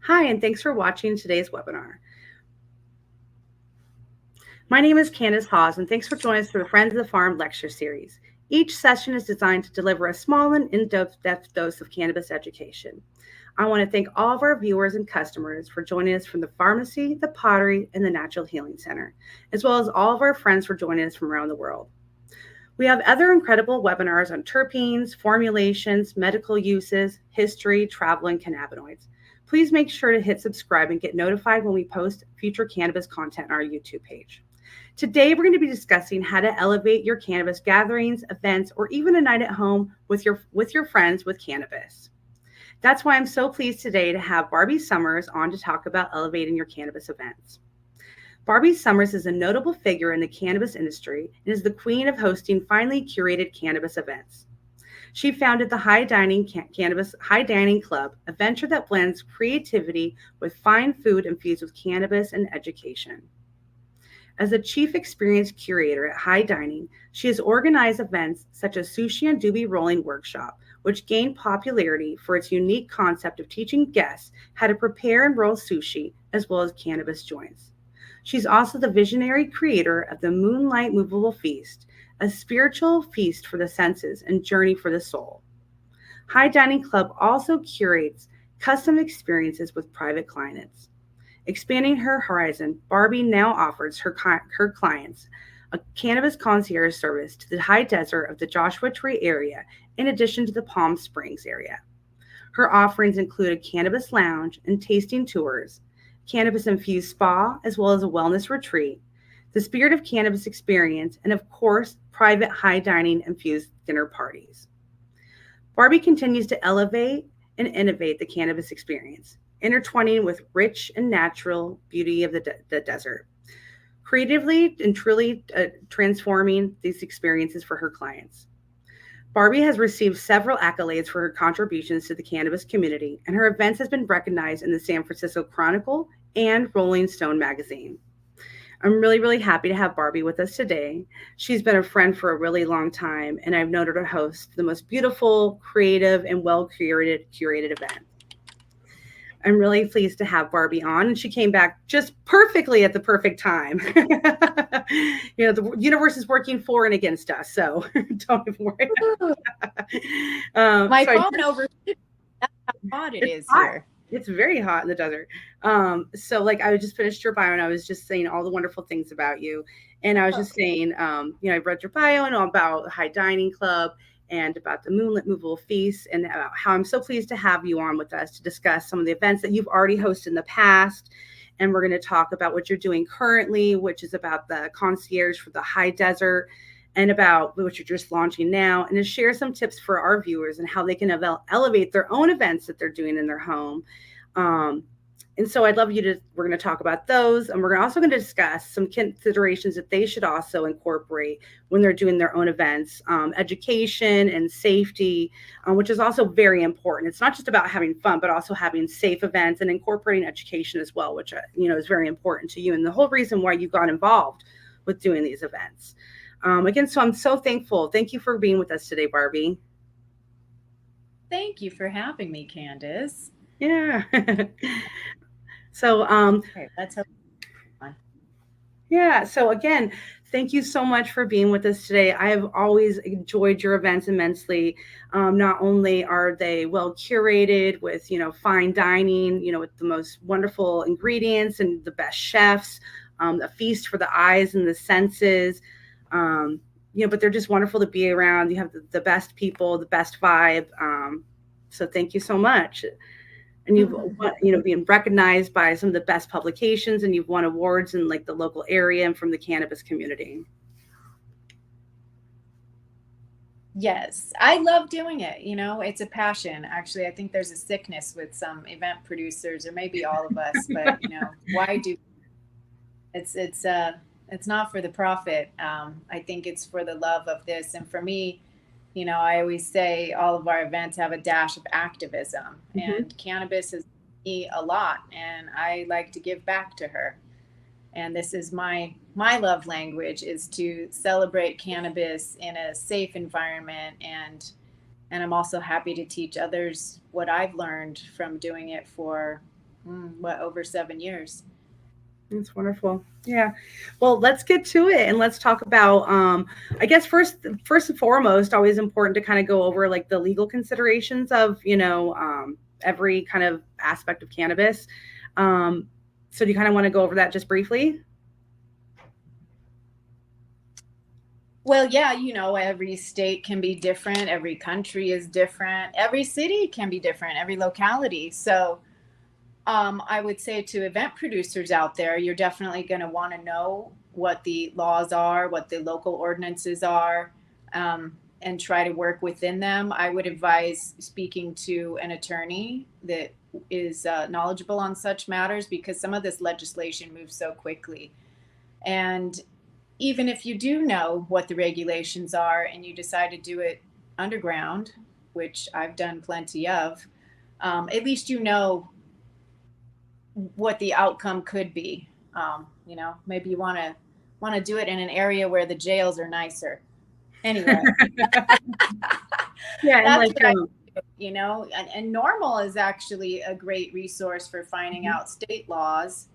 Hi, and thanks for watching today's webinar. My name is Candace Hawes, and thanks for joining us for the Friends of the Farm lecture series. Each session is designed to deliver a small and in-depth dose of cannabis education. I want to thank all of our viewers and customers for joining us from the pharmacy, the pottery, and the Natural Healing Center, as well as all of our friends for joining us from around the world. We have other incredible webinars on terpenes, formulations, medical uses, history, travel, and cannabinoids. Please make sure to hit subscribe and get notified when we post future cannabis content on our YouTube page. Today, we're going to be discussing how to elevate your cannabis gatherings, events, or even a night at home with your friends with cannabis. That's why I'm so pleased today to have Barbie Sommars on to talk about elevating your cannabis events. Barbie Sommars is a notable figure in the cannabis industry and is the queen of hosting finely curated cannabis events. She founded the High Dining Club, a venture that blends creativity with fine food infused with cannabis and education. As the chief experience curator at High Dining, she has organized events such as Sushi and Doobie Rolling Workshop, which gained popularity for its unique concept of teaching guests how to prepare and roll sushi as well as cannabis joints. She's also the visionary creator of the Moonlit Moveable Feast, a spiritual feast for the senses and journey for the soul. High Dining Club also curates custom experiences with private clients. Expanding her horizon, Barbie now offers her clients a cannabis concierge service to the high desert of the Joshua Tree area, in addition to the Palm Springs area. Her offerings include a cannabis lounge and tasting tours, cannabis-infused spa, as well as a wellness retreat, the Spirit of Cannabis Experience, and of course, private high dining infused dinner parties. Barbie continues to elevate and innovate the cannabis experience, intertwining with rich and natural beauty of the desert, creatively and truly transforming these experiences for her clients. Barbie has received several accolades for her contributions to the cannabis community, and her events has been recognized in the San Francisco Chronicle and Rolling Stone magazine. I'm really, really happy to have Barbie with us today. She's been a friend for a really long time, and I've known her to host the most beautiful, creative, and well-curated event. I'm really pleased to have Barbie on, and she came back just perfectly at the perfect time. The universe is working for and against us, so don't even worry. My phone over. That's how hot it is here. It's very hot in the desert. So I just finished your bio and I was just saying all the wonderful things about you. And I was just saying, I read your bio and all about High Dining Club and about the Moonlit Movable Feast and about how I'm so pleased to have you on with us to discuss some of the events that you've already hosted in the past. And we're going to talk about what you're doing currently, which is about the concierge for the high desert and about what you're just launching now, and to share some tips for our viewers and how they can elevate their own events that they're doing in their home. And so we're going to talk about those, and we're also going to discuss some considerations that they should also incorporate when they're doing their own events, education and safety, which is also very important. It's not just about having fun, but also having safe events and incorporating education as well, which, is very important to you and the whole reason why you got involved with doing these events. Again, so I'm so thankful. Thank you for being with us today, Barbie. Thank you for having me, Candace. Yeah. So, okay, let's hope. Yeah. So again, thank you so much for being with us today. I have always enjoyed your events immensely. Not only are they well curated with, fine dining, with the most wonderful ingredients and the best chefs, a feast for the eyes and the senses. But they're just wonderful to be around. You have the best people, the best vibe. So thank you so much. And you've been recognized by some of the best publications, and you've won awards in the local area and from the cannabis community. Yes, I love doing it. It's a passion. Actually, I think there's a sickness with some event producers, or maybe all of us. But why do? It's not for the profit. I think it's for the love of this, and for me. I always say all of our events have a dash of activism, and cannabis has me a lot, and I like to give back to her. And this is my love language, is to celebrate cannabis in a safe environment, and I'm also happy to teach others what I've learned from doing it for Over 7 years. That's wonderful. Yeah. Well, let's get to it and let's talk about I guess first and foremost, always important to kind of go over like the legal considerations of, every kind of aspect of cannabis. Um, so do you kind of want to go over that just briefly? Well, yeah, every state can be different, every country is different, every city can be different, every locality. So I would say to event producers out there, you're definitely going to want to know what the laws are, what the local ordinances are, and try to work within them. I would advise speaking to an attorney that is knowledgeable on such matters, because some of this legislation moves so quickly. And even if you do know what the regulations are and you decide to do it underground, which I've done plenty of, at least you know what the outcome could be. Maybe you want to do it in an area where the jails are nicer. Anyway, Yeah, and that's like what I do. And Normal is actually a great resource for finding out state laws.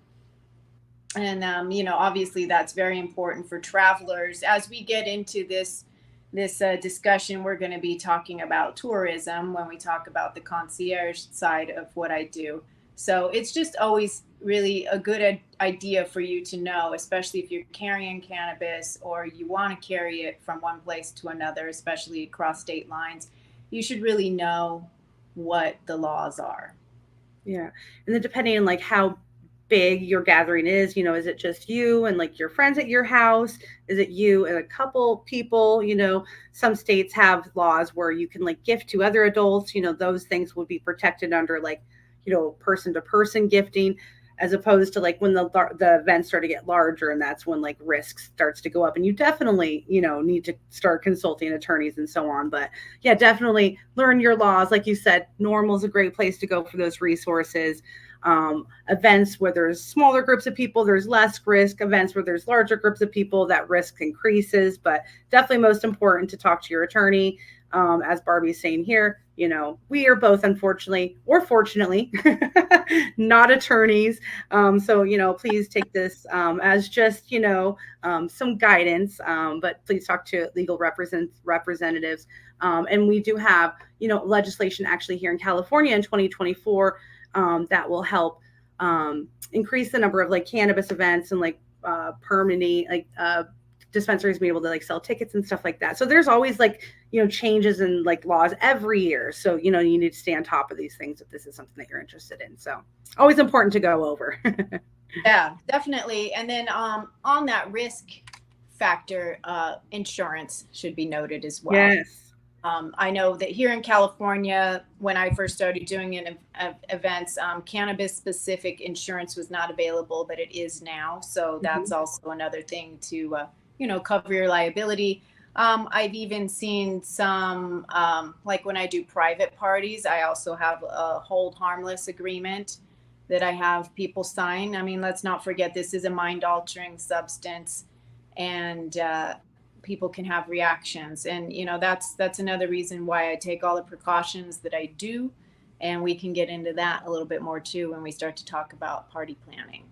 And obviously that's very important for travelers. As we get into this discussion, we're going to be talking about tourism when we talk about the concierge side of what I do. So it's just always really a good idea for you to know, especially if you're carrying cannabis or you want to carry it from one place to another, especially across state lines. You should really know what the laws are. Yeah. And then depending on like how big your gathering is it just you and like your friends at your house? Is it you and a couple people? Some states have laws where you can like gift to other adults, those things would be protected under like, person to person gifting, as opposed to like when the events start to get larger, and that's when like risk starts to go up, and you definitely need to start consulting attorneys and so on. But yeah, definitely learn your laws. Like you said, Normal is a great place to go for those resources. Events where there's smaller groups of people, there's less risk. Events where there's larger groups of people, that risk increases. But definitely most important to talk to your attorney. As Barbie's saying here, we are both, unfortunately or fortunately, not attorneys. So, please take this as just, some guidance, but please talk to legal representatives. And we do have, legislation actually here in California in 2024 that will help increase the number of like cannabis events and like permanent like dispensaries being able to like sell tickets and stuff like that. So there's always like, changes in like laws every year. So, you need to stay on top of these things if this is something that you're interested in. So always important to go over. Yeah, definitely. And then on that risk factor, insurance should be noted as well. Yes. I know that here in California, when I first started doing events, cannabis-specific insurance was not available, but it is now. So that's also another thing to, cover your liability. I've even seen some, like when I do private parties, I also have a hold harmless agreement that I have people sign. I mean, let's not forget this is a mind-altering substance, and people can have reactions. And that's another reason why I take all the precautions that I do. And we can get into that a little bit more too when we start to talk about party planning.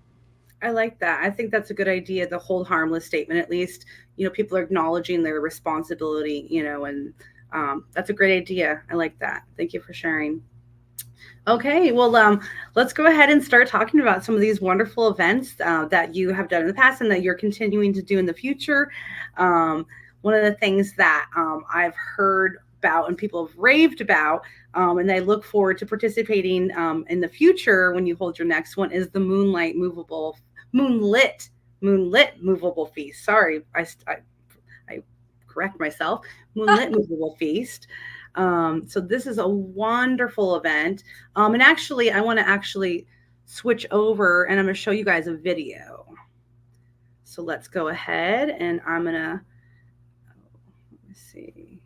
I like that. I think that's a good idea. The hold harmless statement, at least, people are acknowledging their responsibility, and that's a great idea. I like that. Thank you for sharing. Okay, well, let's go ahead and start talking about some of these wonderful events that you have done in the past and that you're continuing to do in the future. One of the things that I've heard about and people have raved about, and I look forward to participating in the future when you hold your next one, is the Moonlit Movable Feast. Sorry, I correct myself. Moonlit Movable Feast. So this is a wonderful event. And actually, I want to actually switch over and I'm going to show you guys a video. So let's go ahead and I'm going to, let me see.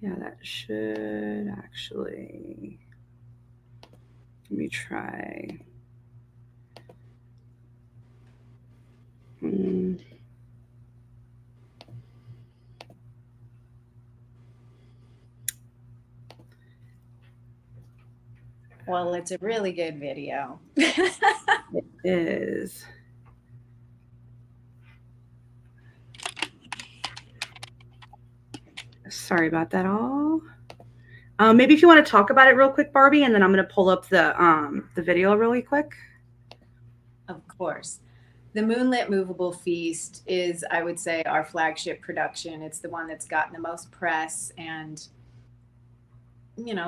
Yeah, that should actually, let me try. Well, it's a really good video. It is. Sorry about that all. Maybe if you want to talk about it real quick, Barbie, and then I'm going to pull up the video really quick. Of course. The Moonlit Movable Feast is, I would say, our flagship production. It's the one that's gotten the most press, and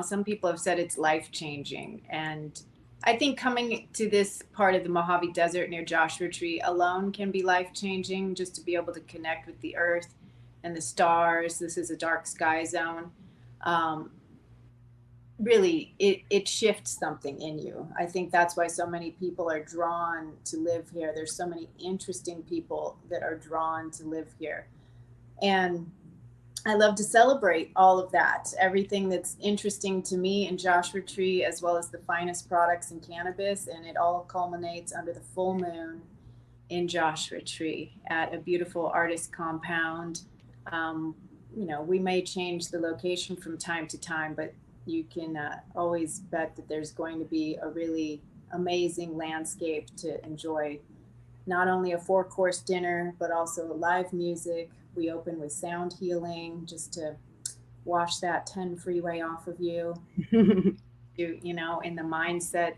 some people have said it's life-changing. And I think coming to this part of the Mojave Desert near Joshua Tree alone can be life-changing, just to be able to connect with the earth and the stars. This is a dark sky zone. Really, it shifts something in you. I think that's why so many people are drawn to live here. There's so many interesting people that are drawn to live here. And I love to celebrate all of that, everything that's interesting to me in Joshua Tree, as well as the finest products in cannabis. And it all culminates under the full moon in Joshua Tree at a beautiful artist compound. We may change the location from time to time, but you can always bet that there's going to be a really amazing landscape to enjoy. Not only a 4-course dinner, but also live music. We open with sound healing just to wash that 10 freeway off of you. In the mindset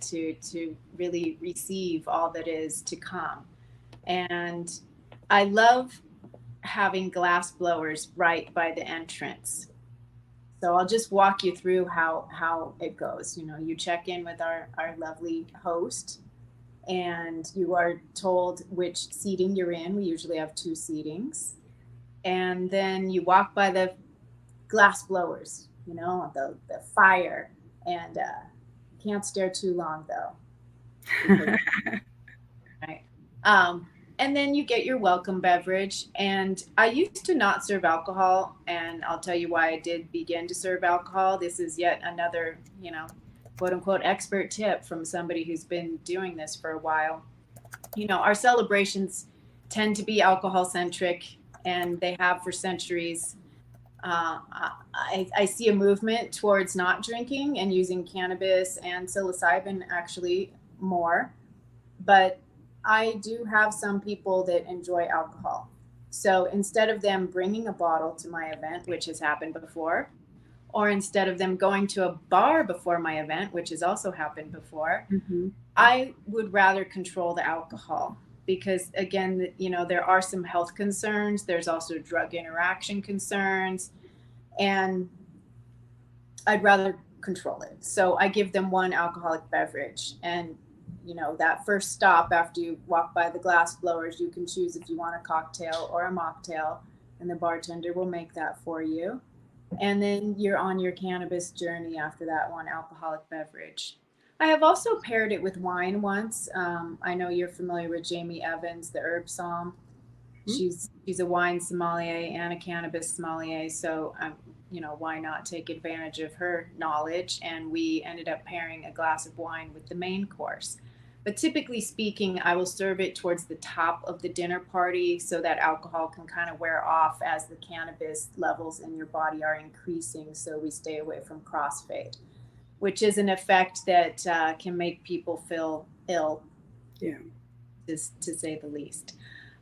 to really receive all that is to come. And I love having glass blowers right by the entrance. So I'll just walk you through how it goes. You check in with our lovely host, and you are told which seating you're in. We usually have 2 seatings. And then you walk by the glass blowers, the fire, and can't stare too long though. Right. And then you get your welcome beverage. And I used to not serve alcohol, and I'll tell you why I did begin to serve alcohol. This is yet another, quote unquote expert tip from somebody who's been doing this for a while. Our celebrations tend to be alcohol centric, and they have for centuries. I see a movement towards not drinking and using cannabis and psilocybin actually more, but I do have some people that enjoy alcohol. So instead of them bringing a bottle to my event, which has happened before, or instead of them going to a bar before my event, which has also happened before, I would rather control the alcohol. Because again, there are some health concerns. There's also drug interaction concerns, and I'd rather control it. So I give them 1 alcoholic beverage, and that first stop after you walk by the glass blowers, you can choose if you want a cocktail or a mocktail, and the bartender will make that for you. And then you're on your cannabis journey after that 1 alcoholic beverage. I have also paired it with wine once. I know you're familiar with Jamie Evans, the herb somm. She's a wine sommelier and a cannabis sommelier. So, why not take advantage of her knowledge? And we ended up pairing a glass of wine with the main course. But typically speaking, I will serve it towards the top of the dinner party so that alcohol can kind of wear off as the cannabis levels in your body are increasing. So we stay away from crossfade, which is an effect that can make people feel ill, to say the least.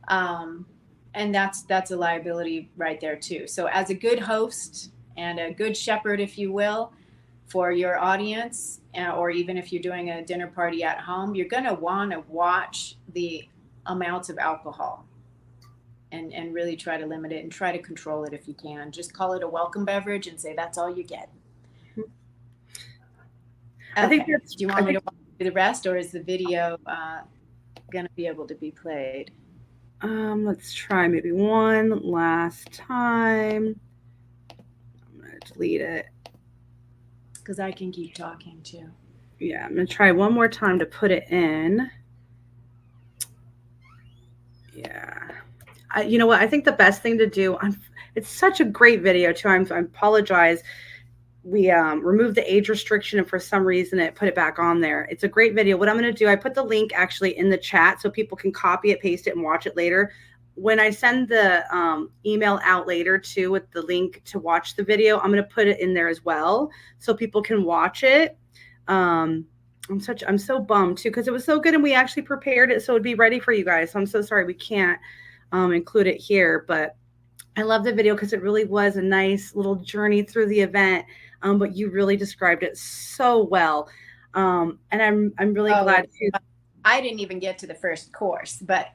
And that's a liability right there too. So as a good host and a good shepherd, if you will, for your audience, or even if you're doing a dinner party at home, you're going to want to watch the amounts of alcohol and really try to limit it and try to control it if you can. Just call it a welcome beverage and say that's all you get. Okay. I think Do you want me to walk through the rest, or is the video going to be able to be played? Let's try maybe one last time. I'm going to delete it. Because I can keep talking too. Yeah, I'm going to try one more time to put it in. Yeah. You know what? I think the best thing to do, it's such a great video too. I apologize. We removed the age restriction, and for some reason it put it back on there. It's a great video. What I'm going to do, I put the link actually in the chat so people can copy it, paste it, and watch it later. When I send the email out later too with the link to watch the video, I'm going to put it in there as well so people can watch it. I'm so bummed too because it was so good and we actually prepared it so it'd be ready for you guys. So I'm so sorry we can't include it here, but I love the video because it really was a nice little journey through the event. But you really described it so well, and I'm really Oh, glad to. I didn't even get to the first course, but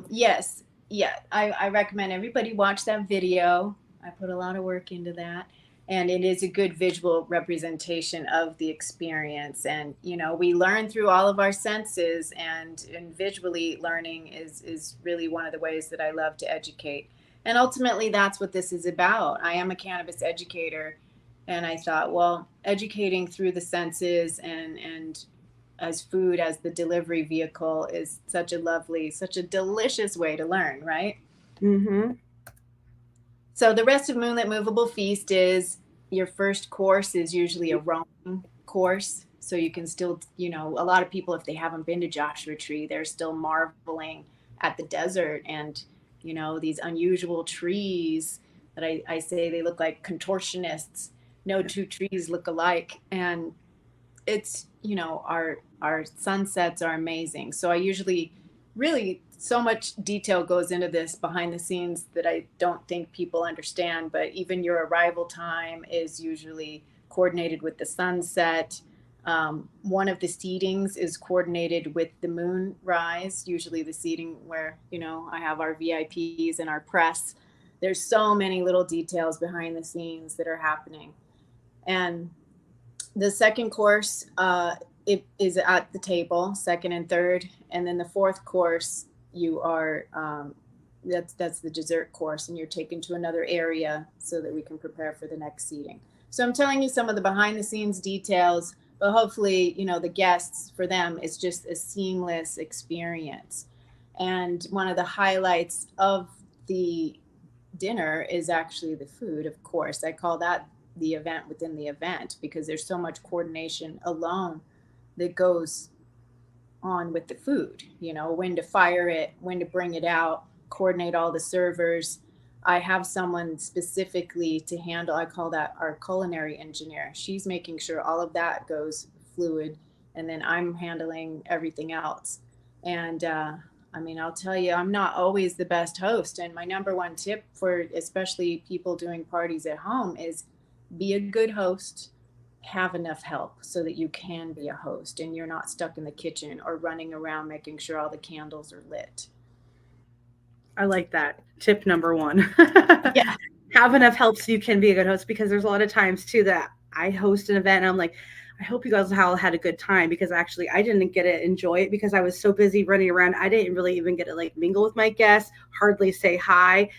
yes, yeah, I recommend everybody watch that video. I put a lot of work into that, and it is a good visual representation of the experience. And we learn through all of our senses, and visually learning is really one of the ways that I love to educate. And ultimately, that's what this is about. I am a cannabis educator, and I thought, well, educating through the senses and as food as the delivery vehicle is such a lovely, such a delicious way to learn, right? Mm-hmm. So the rest of Moonlit Movable Feast is your first course is usually a roaming course. So you can still, a lot of people, if they haven't been to Joshua Tree, they're still marveling at the desert and, these unusual trees that I say they look like contortionists. No two trees look alike. And it's our sunsets are amazing, so I usually really so much detail goes into this behind the scenes that I don't think people understand, but even your arrival time is usually coordinated with the sunset. One of the seatings is coordinated with the moon rise, usually the seating where I have our VIPs and our press. There's so many little details behind the scenes that are happening. And the second course, it is at the table, second and third, and then the fourth course, you are that's the dessert course, and you're taken to another area so that we can prepare for the next seating. So I'm telling you some of the behind the scenes details, but hopefully, the guests, for them, it's just a seamless experience. And one of the highlights of the dinner is actually the food, of course. I call that the event within the event because there's so much coordination alone that goes on with the food, when to fire it, when to bring it out, coordinate all the servers. I have someone specifically to handle, I call that our culinary engineer. She's making sure all of that goes fluid, and then I'm handling everything else. And I'll tell you, I'm not always the best host. And my number one tip for especially people doing parties at home is be a good host, have enough help so that you can be a host and you're not stuck in the kitchen or running around making sure all the candles are lit. I like that tip number one. Yeah. Have enough help so you can be a good host because there's a lot of times too that I host an event and I'm like, I hope you guys all had a good time because actually I didn't get to enjoy it because I was so busy running around. I didn't really even get to like mingle with my guests, hardly say hi,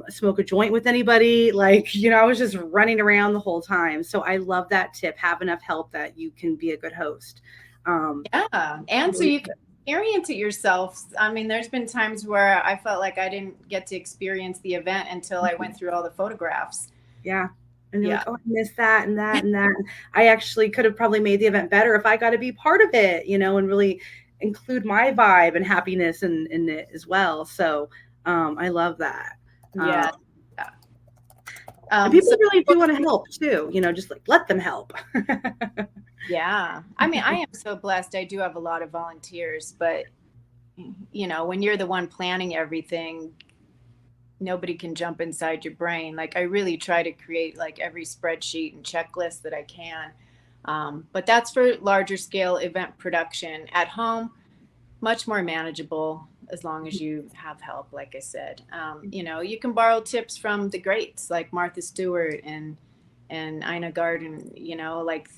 smoke a joint with anybody. Like, I was just running around the whole time. So I love that tip. Have enough help that you can be a good host. Yeah. And so you can experience it yourself. There's been times where I felt like I didn't get to experience the event until I went through all the photographs. Yeah. And you're Yeah. like, oh, I missed that and that and that. I actually could have probably made the event better if I got to be part of it, and really include my vibe and happiness in it as well. So I love that. Yeah. And people So really do want to help too, just like let them help. yeah, I am so blessed. I do have a lot of volunteers, but when you're the one planning everything, nobody can jump inside your brain. Like I really try to create like every spreadsheet and checklist that I can. But that's for larger scale event production. At home, much more manageable as long as you have help, like I said. You can borrow tips from the greats like Martha Stewart and Ina Garten, like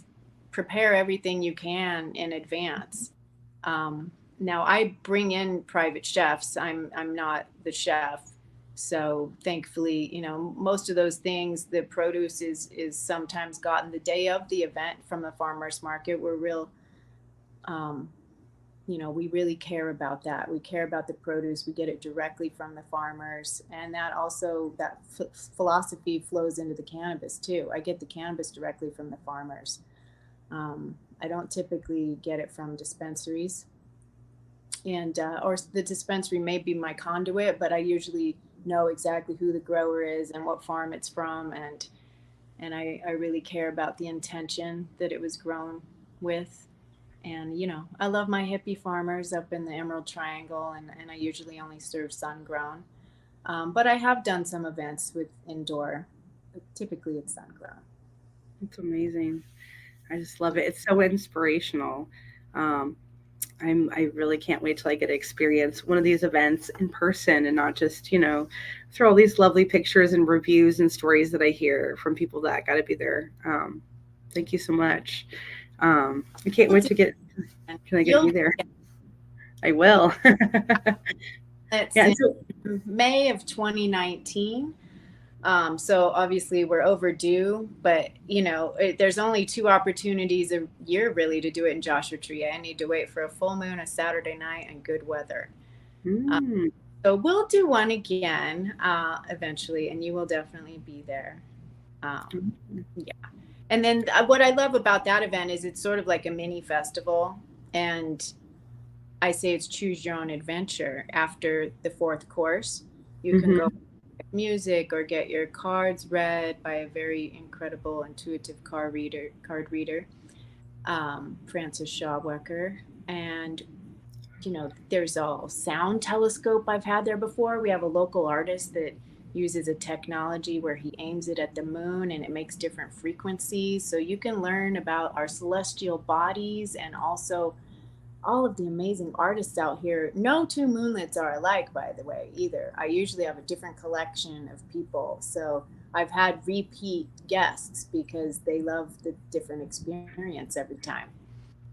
prepare everything you can in advance. Now I bring in private chefs. I'm not the chef. So thankfully, most of those things, the produce is sometimes gotten the day of the event from the farmers market. We're real we really care about that. We care about the produce. We get it directly from the farmers. And that also, that philosophy flows into the cannabis too. I get the cannabis directly from the farmers. I don't typically get it from dispensaries. And, or the dispensary may be my conduit, but I usually know exactly who the grower is and what farm it's from. And I really care about the intention that it was grown with. And, I love my hippie farmers up in the Emerald Triangle, and I usually only serve sun grown. But I have done some events with indoor, but typically it's sun grown. It's amazing. I just love it. It's so inspirational. Um, I really can't wait till I get to experience one of these events in person and not just, through all these lovely pictures and reviews and stories that I hear from people that got to be there. Thank you so much. I can't We'll wait do to get, it. can I get to You'll be there? I will. It's Yeah. in And so, May of 2019. So obviously we're overdue, but there's only 2 opportunities a year really to do it in Joshua Tree. I need to wait for a full moon, a Saturday night, and good weather. Uh, mm, so we'll do one again eventually, and you will definitely be there. Um, yeah. And then what I love about that event is it's sort of like a mini festival, and I say it's choose your own adventure. After the fourth course, you can go mhm. music or get your cards read by a very incredible intuitive card reader, Francis Shawwecker. And there's a sound telescope I've had there before. We have a local artist that uses a technology where he aims it at the moon and it makes different frequencies, so you can learn about our celestial bodies and also all of the amazing artists out here. No two moonlits are alike, by the way, either. I usually have a different collection of people. So I've had repeat guests because they love the different experience every time.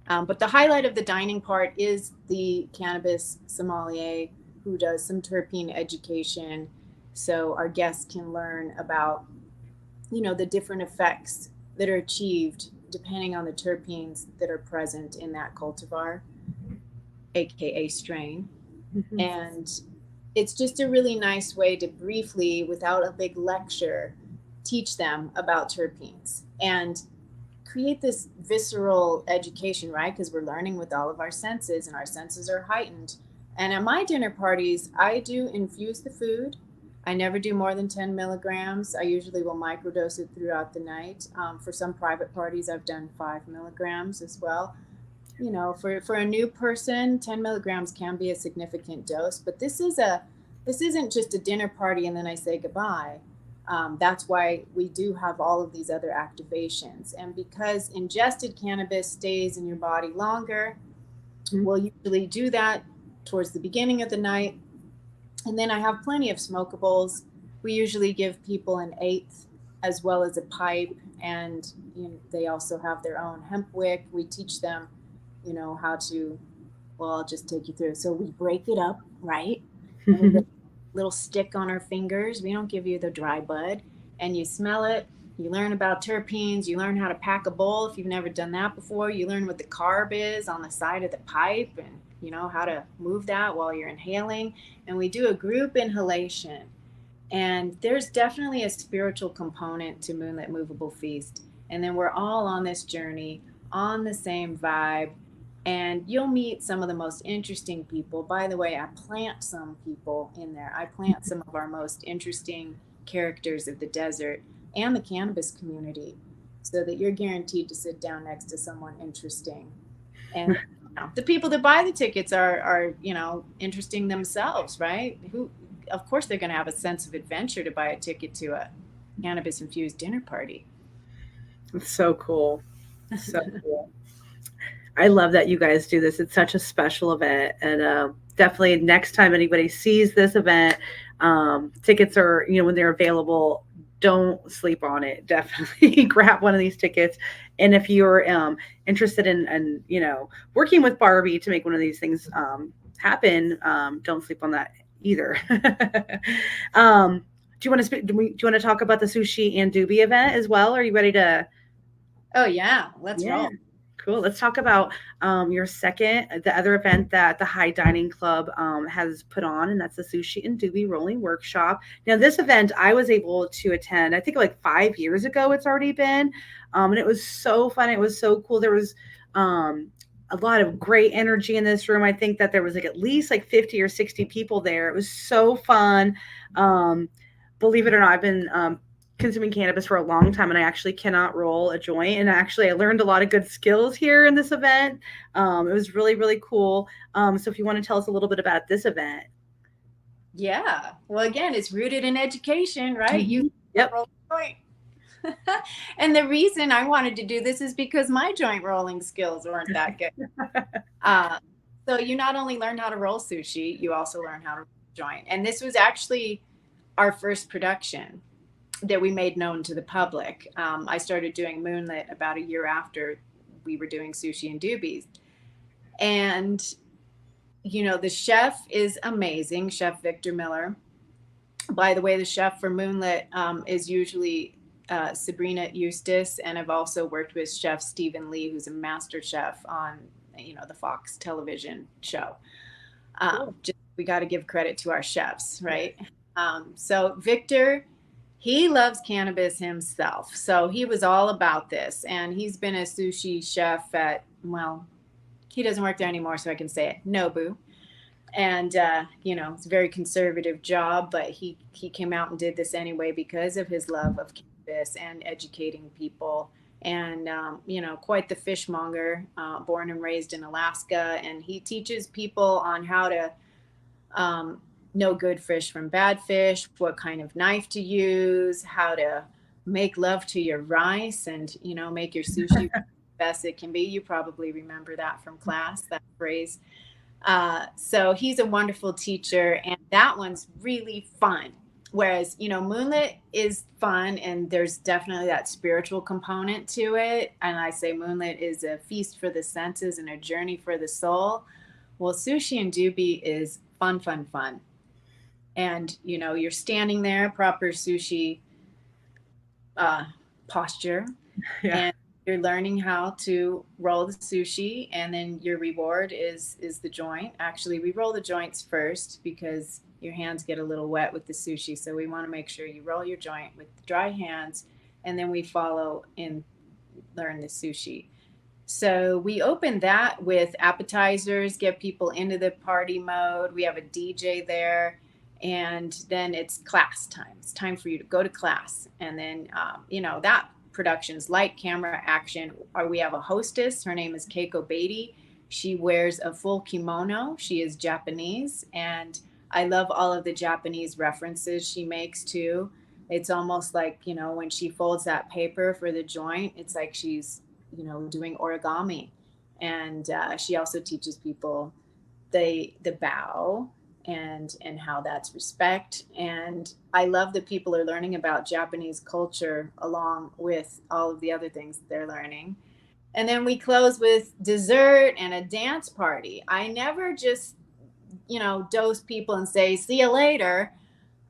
But the highlight of the dining part is the cannabis sommelier who does some terpene education. So our guests can learn about, the different effects that are achieved depending on the terpenes that are present in that cultivar, aka strain. Mhm. And it's just a really nice way to briefly, without a big lecture, teach them about terpenes and create this visceral education, right? Because we're learning with all of our senses and our senses are heightened. And at my dinner parties, I do infuse the food. I never do more than 10 milligrams. I usually will microdose it throughout the night. For some private parties, I've done 5 milligrams as well. For a new person, 10 milligrams can be a significant dose, but this isn't just a dinner party and then I say goodbye. That's why we do have all of these other activations. And because ingested cannabis stays in your body longer, Mhm. we'll usually do that towards the beginning of the night. And then I have plenty of smokables. We usually give people an eighth as well as a pipe, and they also have their own hemp wick. We teach them, how to. Well, I'll just take you through. So we break it up, right? And we get a little stick on our fingers. We don't give you the dry bud, and you smell it. You learn about terpenes. You learn how to pack a bowl if you've never done that before. You learn what the carb is on the side of the pipe, and how to move that while you're inhaling. And we do a group inhalation. And there's definitely a spiritual component to Moonlit Movable Feast. And then we're all on this journey, on the same vibe. And you'll meet some of the most interesting people. By the way, I plant some people in there. I plant some of our most interesting characters of the desert and the cannabis community so that you're guaranteed to sit down next to someone interesting. And the people that buy the tickets are interesting themselves, right? Who, of course, they're going to have a sense of adventure to buy a ticket to a cannabis infused dinner party. It's so cool. So cool. I love that you guys do this. It's such a special event, and definitely next time anybody sees this event, tickets are when they're available. Don't sleep on it. Definitely grab one of these tickets, and if you're interested in working with Barbie to make one of these things happen, don't sleep on that either. um, do you want to speak? Do you want to talk about the Sushi and Doobie event as well? Are you ready to? Oh, yeah. Let's Yeah. roll. Cool. Let's talk about your second, the other event that the High Dining Club has put on, and that's the Sushi and Doobie Rolling Workshop. Now, this event I was able to attend, I think like 5 years ago it's already been, and it was so fun. It was so cool. There was a lot of great energy in this room. I think that there was like at least like 50 or 60 people there. It was so fun. Um, Believe it or not, I've been consuming cannabis for a long time, and I actually cannot roll a joint. And actually, I learned a lot of good skills here in this event. It was really, really cool. So if you want to tell us a little bit about this event. Yeah. Well, again, it's rooted in education, right? Mm-hmm. You Yep. roll a joint. And the reason I wanted to do this is because my joint rolling skills weren't that good. So you not only learn how to roll sushi, you also learn how to joint. And this was actually our first production that we made known to the public. I started doing Moonlit about a year after we were doing Sushi and Doobie. And, you know, the chef is amazing, Chef Victor Miller. By the way, the chef for Moonlit is usually Sabrina Eustace, and I've also worked with Chef Stephen Lee, who's a master chef on, you know, the Fox television show. We got to give credit to our chefs, right? So Victor, he loves cannabis himself, so he was all about this, and he's been a sushi chef at, well, he doesn't work there anymore, so I can say it, Nobu. And you know, it's a very conservative job, but he came out and did this anyway because of his love of cannabis and educating people. And you know, quite the fishmonger, born and raised in Alaska, and he teaches people on how to know good fish from bad fish, what kind of knife to use, how to make love to your rice, and, you know, make your sushi best it can be. You probably remember that from class, that phrase. So he's a wonderful teacher, and that one's really fun. Whereas, you know, Moonlit is fun, and there's definitely that spiritual component to it. And I say Moonlit is a feast for the senses and a journey for the soul. Well, Sushi and Doobie is fun, fun, fun. And, you know, you're standing there, proper sushi posture, and you're learning how to roll the sushi, and then your reward is the joint. Actually, we roll the joints first because your hands get a little wet with the sushi, so we want to make sure you roll your joint with dry hands, and then we follow and learn the sushi. So we open that with appetizers, get people into the party mode. We have a DJ there, and then it's class time. It's time for you to go to class, and then you know, that productions light, camera, action. We have a hostess. Her name is Keiko Beatty. She wears a full kimono. She is Japanese, and I love all of the Japanese references she makes too. It's almost like, you know, when she folds that paper for the joint, it's like she's, you know, doing origami. And she also teaches people the bow and how that's respect. And I love that people are learning about Japanese culture along with all of the other things they're learning. And then we close with dessert and a dance party. I never just, you know, dose people and say, see you later.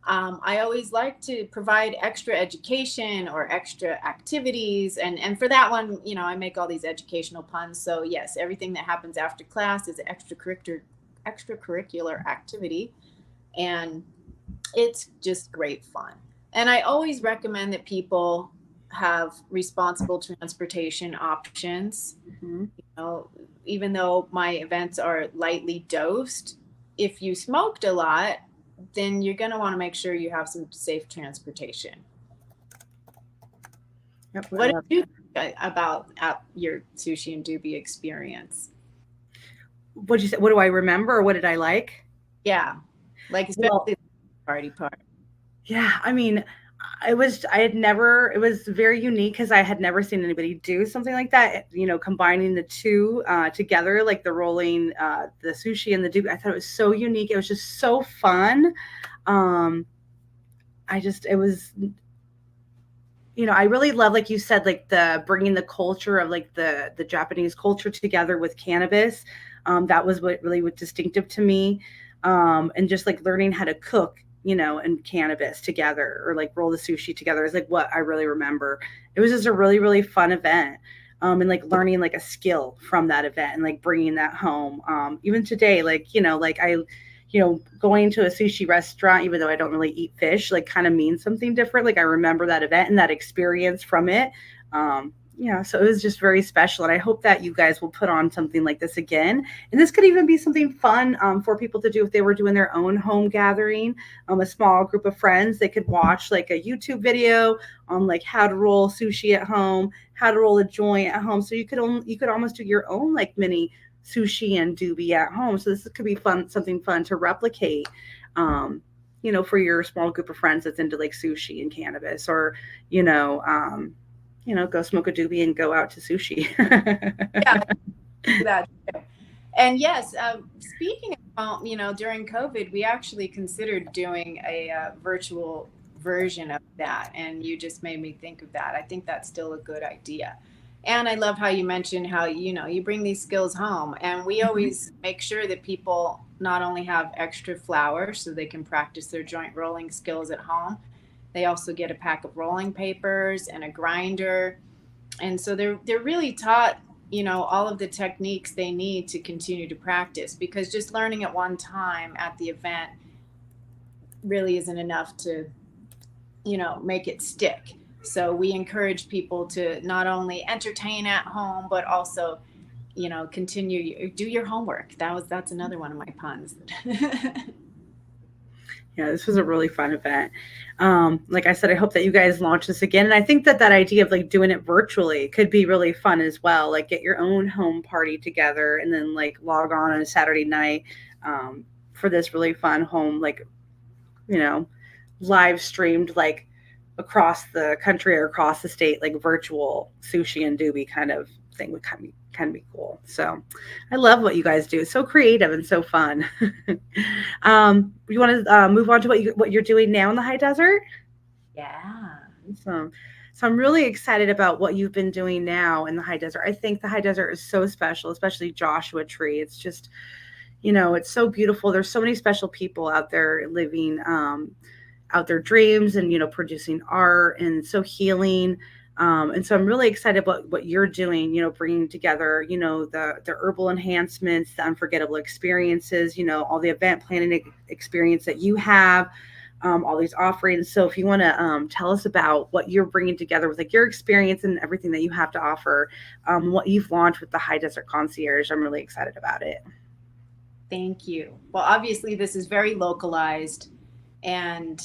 I always like to provide extra education or extra activities. And for that one, you know, I make all these educational puns. So yes, everything that happens after class is an extracurricular activity. And it's just great fun. And I always recommend that people have responsible transportation options. Mm-hmm. You know, even though my events are lightly dosed, if you smoked a lot, then you're going to want to make sure you have some safe transportation. Yep, what did you think about your Sushi and Doobie experience? What'd you say? What do I remember, or what did I like? Yeah, like especially the party part. Yeah, I mean, it was very unique because I had never seen anybody do something like that, you know, combining the two together, like the rolling the sushi and the doobie. I thought it was so unique. It was just so fun. It was, you know, I really love, like you said, like the bringing the culture of like the Japanese culture together with cannabis. That was what really was distinctive to me. And just like learning how to cook, you know, and cannabis together, or like roll the sushi together, is like what I really remember. It was just a really, really fun event. And like learning like a skill from that event and like bringing that home. Even today, like, you know, like going to a sushi restaurant, even though I don't really eat fish, like kind of means something different. Like I remember that event and that experience from it. Yeah, so it was just very special, and I hope that you guys will put on something like this again. And this could even be something fun for people to do if they were doing their own home gathering. A small group of friends, they could watch like a YouTube video on like how to roll sushi at home, how to roll a joint at home. So you could almost do your own like mini sushi and doobie at home. So this could be fun, something fun to replicate. For your small group of friends that's into like sushi and cannabis, or you know. Go smoke a doobie and go out to sushi. Yeah, do that too. And yes, speaking of, during COVID, we actually considered doing a virtual version of that. And you just made me think of that. I think that's still a good idea. And I love how you mentioned how, you bring these skills home. And we always make sure that people not only have extra flour so they can practice their joint rolling skills at home, they also get a pack of rolling papers and a grinder. And so they're really taught, all of the techniques they need to continue to practice, because just learning at one time at the event really isn't enough to, make it stick. So we encourage people to not only entertain at home, but also, continue, do your homework. That's another one of my puns. Yeah, this was a really fun event. Like I said, I hope that you guys launch this again. And I think that idea of like doing it virtually could be really fun as well. Like get your own home party together and then like log on a Saturday night for this really fun home, like, you know, live streamed like across the country or across the state, like virtual sushi and doobie kind of thing would kind of be cool. So I love what you guys do. It's so creative and so fun. You want to move on to what you're doing now in the high desert? Yeah. So I'm really excited about what you've been doing now in the high desert. I think the high desert is so special, especially Joshua Tree. It's just, it's so beautiful. There's so many special people out there living out their dreams and producing art, and so healing. And so I'm really excited about what you're doing, bringing together, the herbal enhancements, the unforgettable experiences, all the event planning experience that you have, all these offerings. So if you want to tell us about what you're bringing together with like your experience and everything that you have to offer, what you've launched with the High Desert Concierge, I'm really excited about it. Thank you. Well, obviously, this is very localized. And,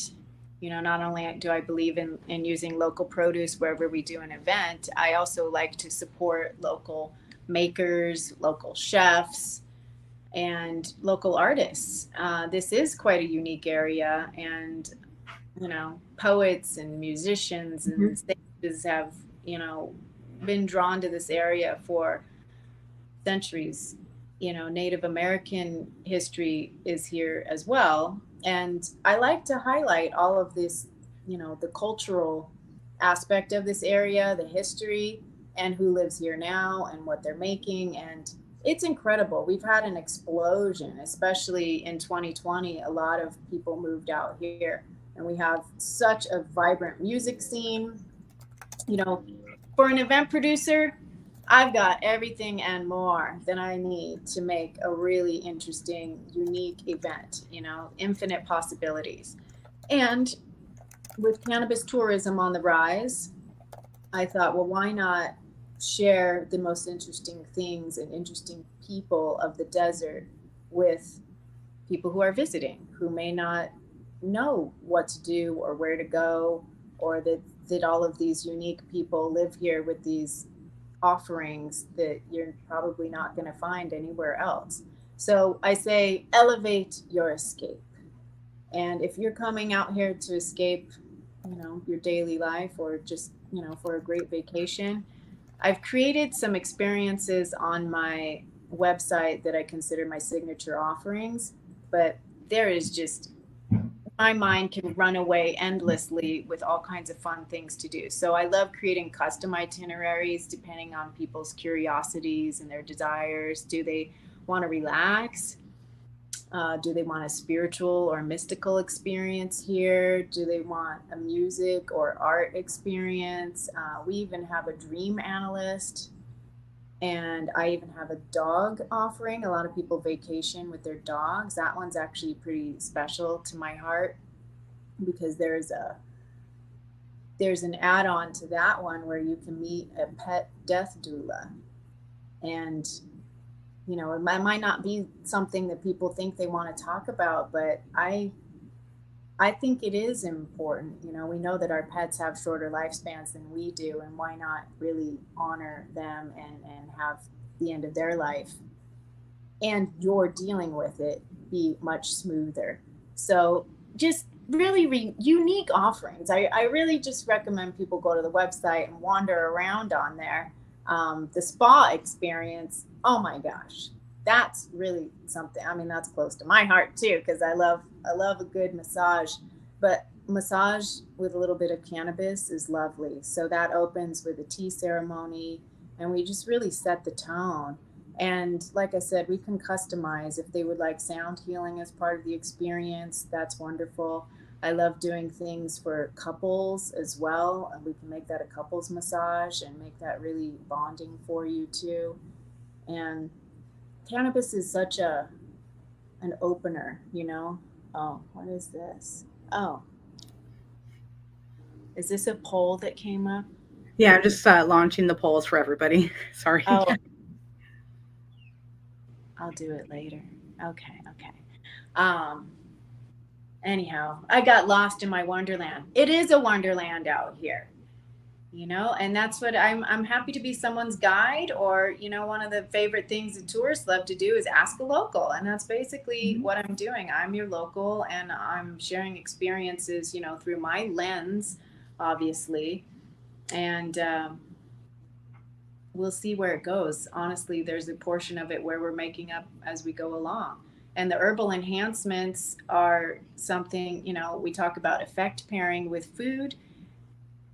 not only do I believe in using local produce wherever we do an event, I also like to support local makers, local chefs, and local artists. This is quite a unique area. And, poets and musicians and sages have, been drawn to this area for centuries. Native American history is here as well. And I like to highlight all of this, the cultural aspect of this area, the history, and who lives here now and what they're making. And it's incredible. We've had an explosion, especially in 2020. A lot of people moved out here, and we have such a vibrant music scene. For an event producer, I've got everything and more than I need to make a really interesting, unique event, infinite possibilities. And with cannabis tourism on the rise, I thought, well, why not share the most interesting things and interesting people of the desert with people who are visiting, who may not know what to do or where to go, or that all of these unique people live here with these offerings that you're probably not going to find anywhere else. So I say, elevate your escape. And if you're coming out here to escape, your daily life, or just, for a great vacation, I've created some experiences on my website that I consider my signature offerings, but there is just, my mind can run away endlessly with all kinds of fun things to do. So I love creating custom itineraries depending on people's curiosities and their desires. Do they want to relax? Do they want a spiritual or mystical experience here? Do they want a music or art experience? We even have a dream analyst. And I even have a dog offering. A lot of people vacation with their dogs. That one's actually pretty special to my heart, because there's there's an add-on to that one where you can meet a pet death doula. And it might not be something that people think they want to talk about, but I think it is important. We know that our pets have shorter lifespans than we do, and why not really honor them and have the end of their life and your dealing with it be much smoother. So just really unique offerings. I really just recommend people go to the website and wander around on there. The spa experience, oh my gosh, that's really something. I mean, that's close to my heart too, because I love a good massage. But massage with a little bit of cannabis is lovely. So that opens with a tea ceremony, and we just really set the tone. And like I said, we can customize if they would like sound healing as part of the experience. That's wonderful. I love doing things for couples as well. And we can make that a couples massage and make that really bonding for you too. And cannabis is such an opener, Oh, what is this? Oh, is this a poll that came up? Yeah, I'm just launching the polls for everybody. Sorry. Oh, I'll do it later. Okay. Anyhow, I got lost in my wonderland. It is a wonderland out here, and that's what I'm happy to be someone's guide, or, one of the favorite things that tourists love to do is ask a local. And that's basically what I'm doing. I'm your local, and I'm sharing experiences, through my lens, obviously. And we'll see where it goes. Honestly, there's a portion of it where we're making up as we go along. And the herbal enhancements are something, we talk about effect pairing with food.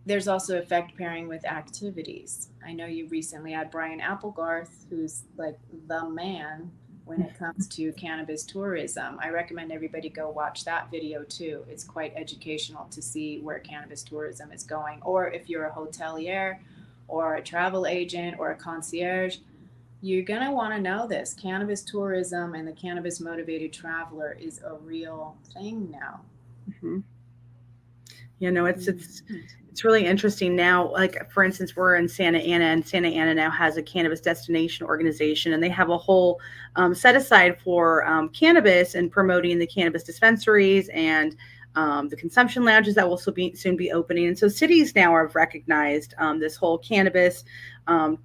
There's also effect pairing with activities. I know you recently had Brian Applegarth, who's like the man when it comes to cannabis tourism. I recommend everybody go watch that video too. It's quite educational to see where cannabis tourism is going. Or if you're a hotelier or a travel agent or a concierge, you're going to want to know this. Cannabis tourism and the cannabis motivated traveler is a real thing now. Mm-hmm. It's really interesting now. Like, for instance, we're in Santa Ana, and Santa Ana now has a cannabis destination organization, and they have a whole set aside for cannabis and promoting the cannabis dispensaries and the consumption lounges that will soon be opening. And so cities now have recognized this whole cannabis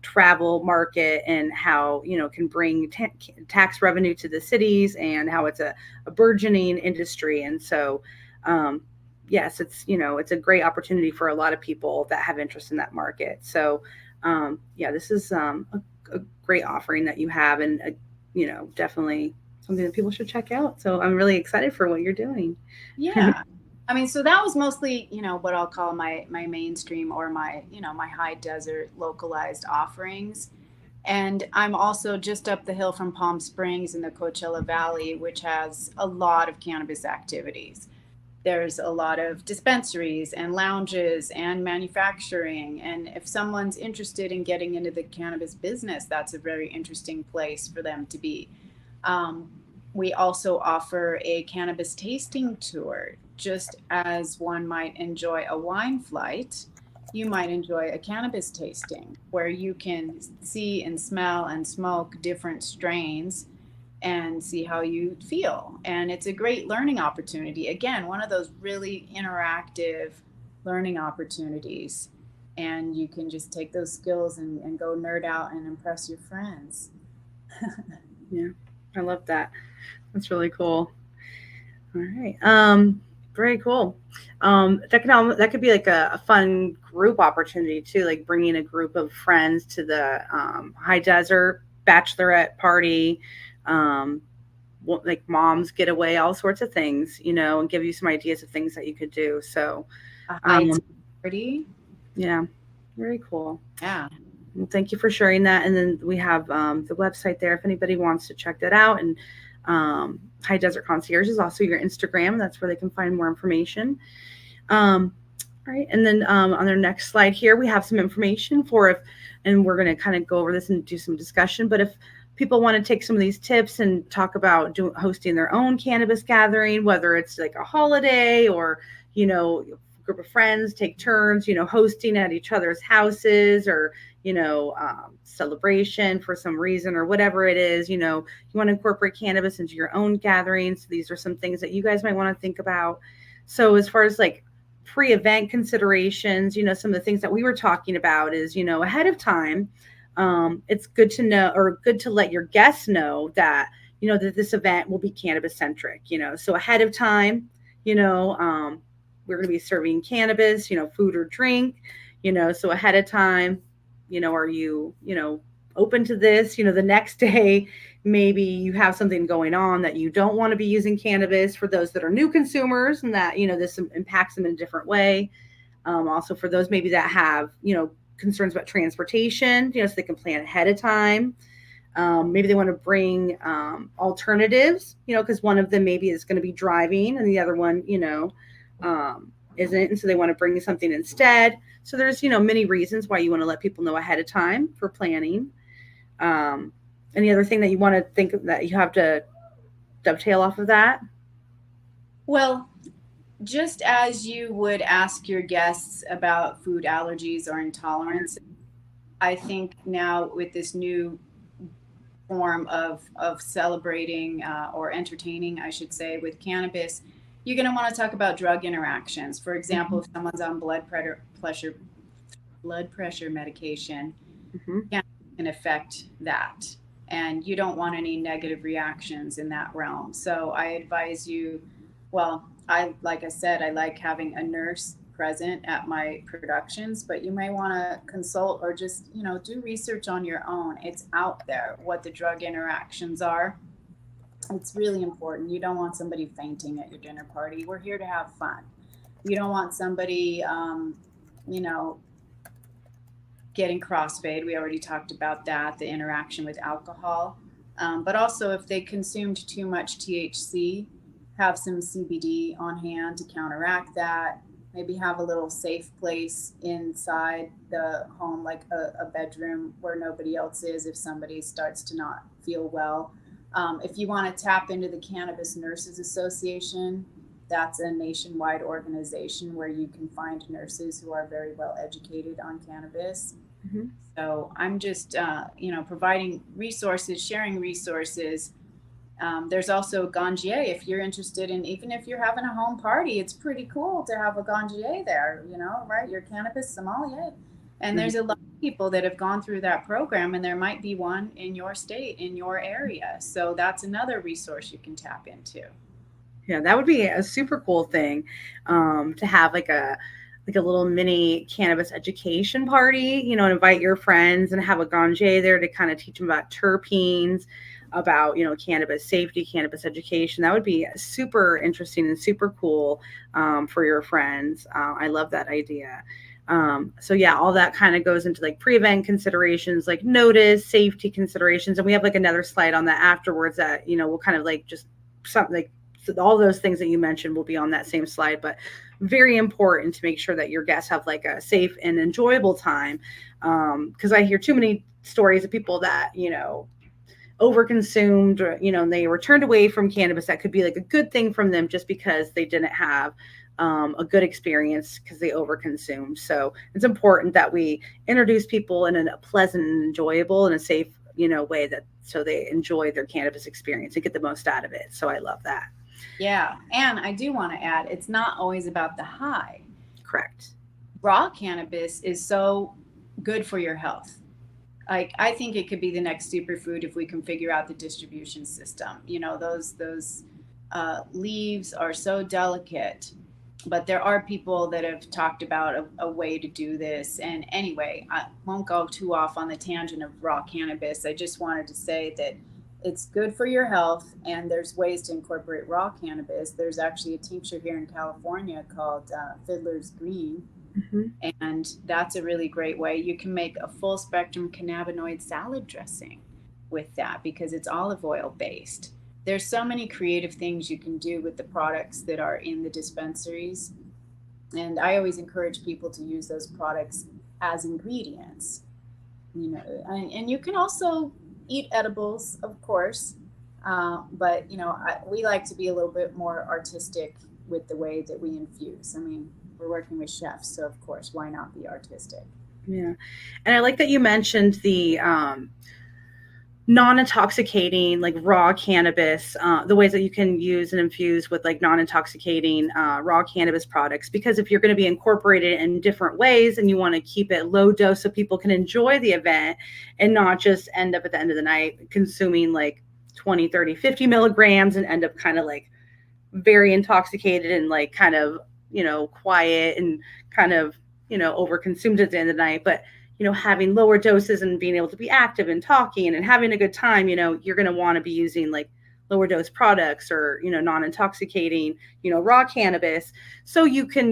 travel market, and how, can bring tax revenue to the cities, and how it's a burgeoning industry. And so, yes, it's a great opportunity for a lot of people that have interest in that market. So, this is a great offering that you have, and definitely something that people should check out. So I'm really excited for what you're doing. Yeah. I mean, so that was mostly, what I'll call my mainstream, or my, my high desert localized offerings. And I'm also just up the hill from Palm Springs in the Coachella Valley, which has a lot of cannabis activities. There's a lot of dispensaries and lounges and manufacturing. And if someone's interested in getting into the cannabis business, that's a very interesting place for them to be. We also offer a cannabis tasting tour. Just as one might enjoy a wine flight, you might enjoy a cannabis tasting, where you can see and smell and smoke different strains and see how you feel. And it's a great learning opportunity. Again, one of those really interactive learning opportunities. And you can just take those skills and go nerd out and impress your friends. Yeah, I love that. That's really cool. All right. Very cool. That could be like a fun group opportunity too, like bringing a group of friends to the high desert bachelorette party, like mom's getaway, all sorts of things, and give you some ideas of things that you could do. So, a high party. Yeah, very cool. Yeah. Well, thank you for sharing that. And then we have the website there if anybody wants to check that out. And High Desert Concierge is also your Instagram. That's where they can find more information. All right. And then on our next slide here, we have some information and we're going to kind of go over this and do some discussion. But if people want to take some of these tips and talk about hosting their own cannabis gathering, whether it's like a holiday or, group of friends take turns, hosting at each other's houses, or celebration for some reason, or whatever it is, you want to incorporate cannabis into your own gatherings. These are some things that you guys might want to think about. So as far as like pre-event considerations, some of the things that we were talking about is, ahead of time, it's good to know, or good to let your guests know that, that this event will be cannabis centric, so ahead of time, we're going to be serving cannabis, food or drink, so ahead of time, are you, open to this, the next day, maybe you have something going on that you don't want to be using cannabis, for those that are new consumers, and that, this impacts them in a different way. Also for those maybe that have, concerns about transportation, so they can plan ahead of time. Maybe they want to bring alternatives, because one of them maybe is going to be driving and the other one, isn't. And so they want to bring something instead. So there's, many reasons why you want to let people know ahead of time for planning. Any other thing that you want to think of that you have to dovetail off of that? Well, just as you would ask your guests about food allergies or intolerance, I think now with this new form of celebrating or entertaining, I should say, with cannabis, you're going to want to talk about drug interactions. For example, if someone's on blood pressure medication, can affect that, and you don't want any negative reactions in that realm. So I advise you, well, like I said, I like having a nurse present at my productions, but you may want to consult or just, do research on your own. It's out there what the drug interactions are. It's really important. You don't want somebody fainting at your dinner party. We're here to have fun. You don't want somebody, getting crossfade. We already talked about that, the interaction with alcohol. But also, if they consumed too much THC, have some CBD on hand to counteract that. Maybe have a little safe place inside the home, like a bedroom where nobody else is if somebody starts to not feel well. If you want to tap into the Cannabis Nurses Association, that's a nationwide organization where you can find nurses who are very well educated on cannabis. So I'm just, providing resources, sharing resources. There's also ganjier. If you're interested in, even if you're having a home party, it's pretty cool to have a ganjier there, right? Your cannabis sommelier. And there's a lot of people that have gone through that program, and there might be one in your state, in your area. So that's another resource you can tap into. Yeah, that would be a super cool thing, to have like a little mini cannabis education party, and invite your friends and have a ganjier there to kind of teach them about terpenes, about, cannabis safety, cannabis education. That would be super interesting and super cool, for your friends. I love that idea. So yeah, all that kind of goes into like pre-event considerations, like notice, safety considerations. And we have like another slide on that afterwards that, we'll kind of like just something like, so all those things that you mentioned will be on that same slide, but very important to make sure that your guests have like a safe and enjoyable time. Because I hear too many stories of people that, overconsumed, or, and they were turned away from cannabis. That could be like a good thing from them just because they didn't have a good experience because they overconsumed. So it's important that we introduce people in a pleasant and enjoyable and a safe, way, that so they enjoy their cannabis experience and get the most out of it. So I love that. Yeah. And I do want to add, it's not always about the high. Correct. Raw cannabis is so good for your health. Like, I think it could be the next superfood if we can figure out the distribution system. Those leaves are so delicate, but there are people that have talked about a way to do this. And anyway, I won't go too off on the tangent of raw cannabis. I just wanted to say that it's good for your health, and there's ways to incorporate raw cannabis. There's actually a tincture here in California called Fiddler's Green, and that's a really great way. You can make a full spectrum cannabinoid salad dressing with that because it's olive oil based. There's so many creative things you can do with the products that are in the dispensaries. And I always encourage people to use those products as ingredients, and you can also eat edibles, of course. But we like to be a little bit more artistic with the way that we infuse. I mean, we're working with chefs, so of course, why not be artistic? Yeah. And I like that you mentioned the non-intoxicating, like raw cannabis, the ways that you can use and infuse with like non-intoxicating raw cannabis products. Because if you're going to be incorporated in different ways and you want to keep it low dose so people can enjoy the event and not just end up at the end of the night consuming like 20, 30, 50 milligrams and end up kind of like very intoxicated and like kind of, quiet and kind of, over consumed at the end of the night. But, having lower doses and being able to be active and talking and having a good time, you're going to want to be using like lower dose products or, non-intoxicating, raw cannabis. So you can,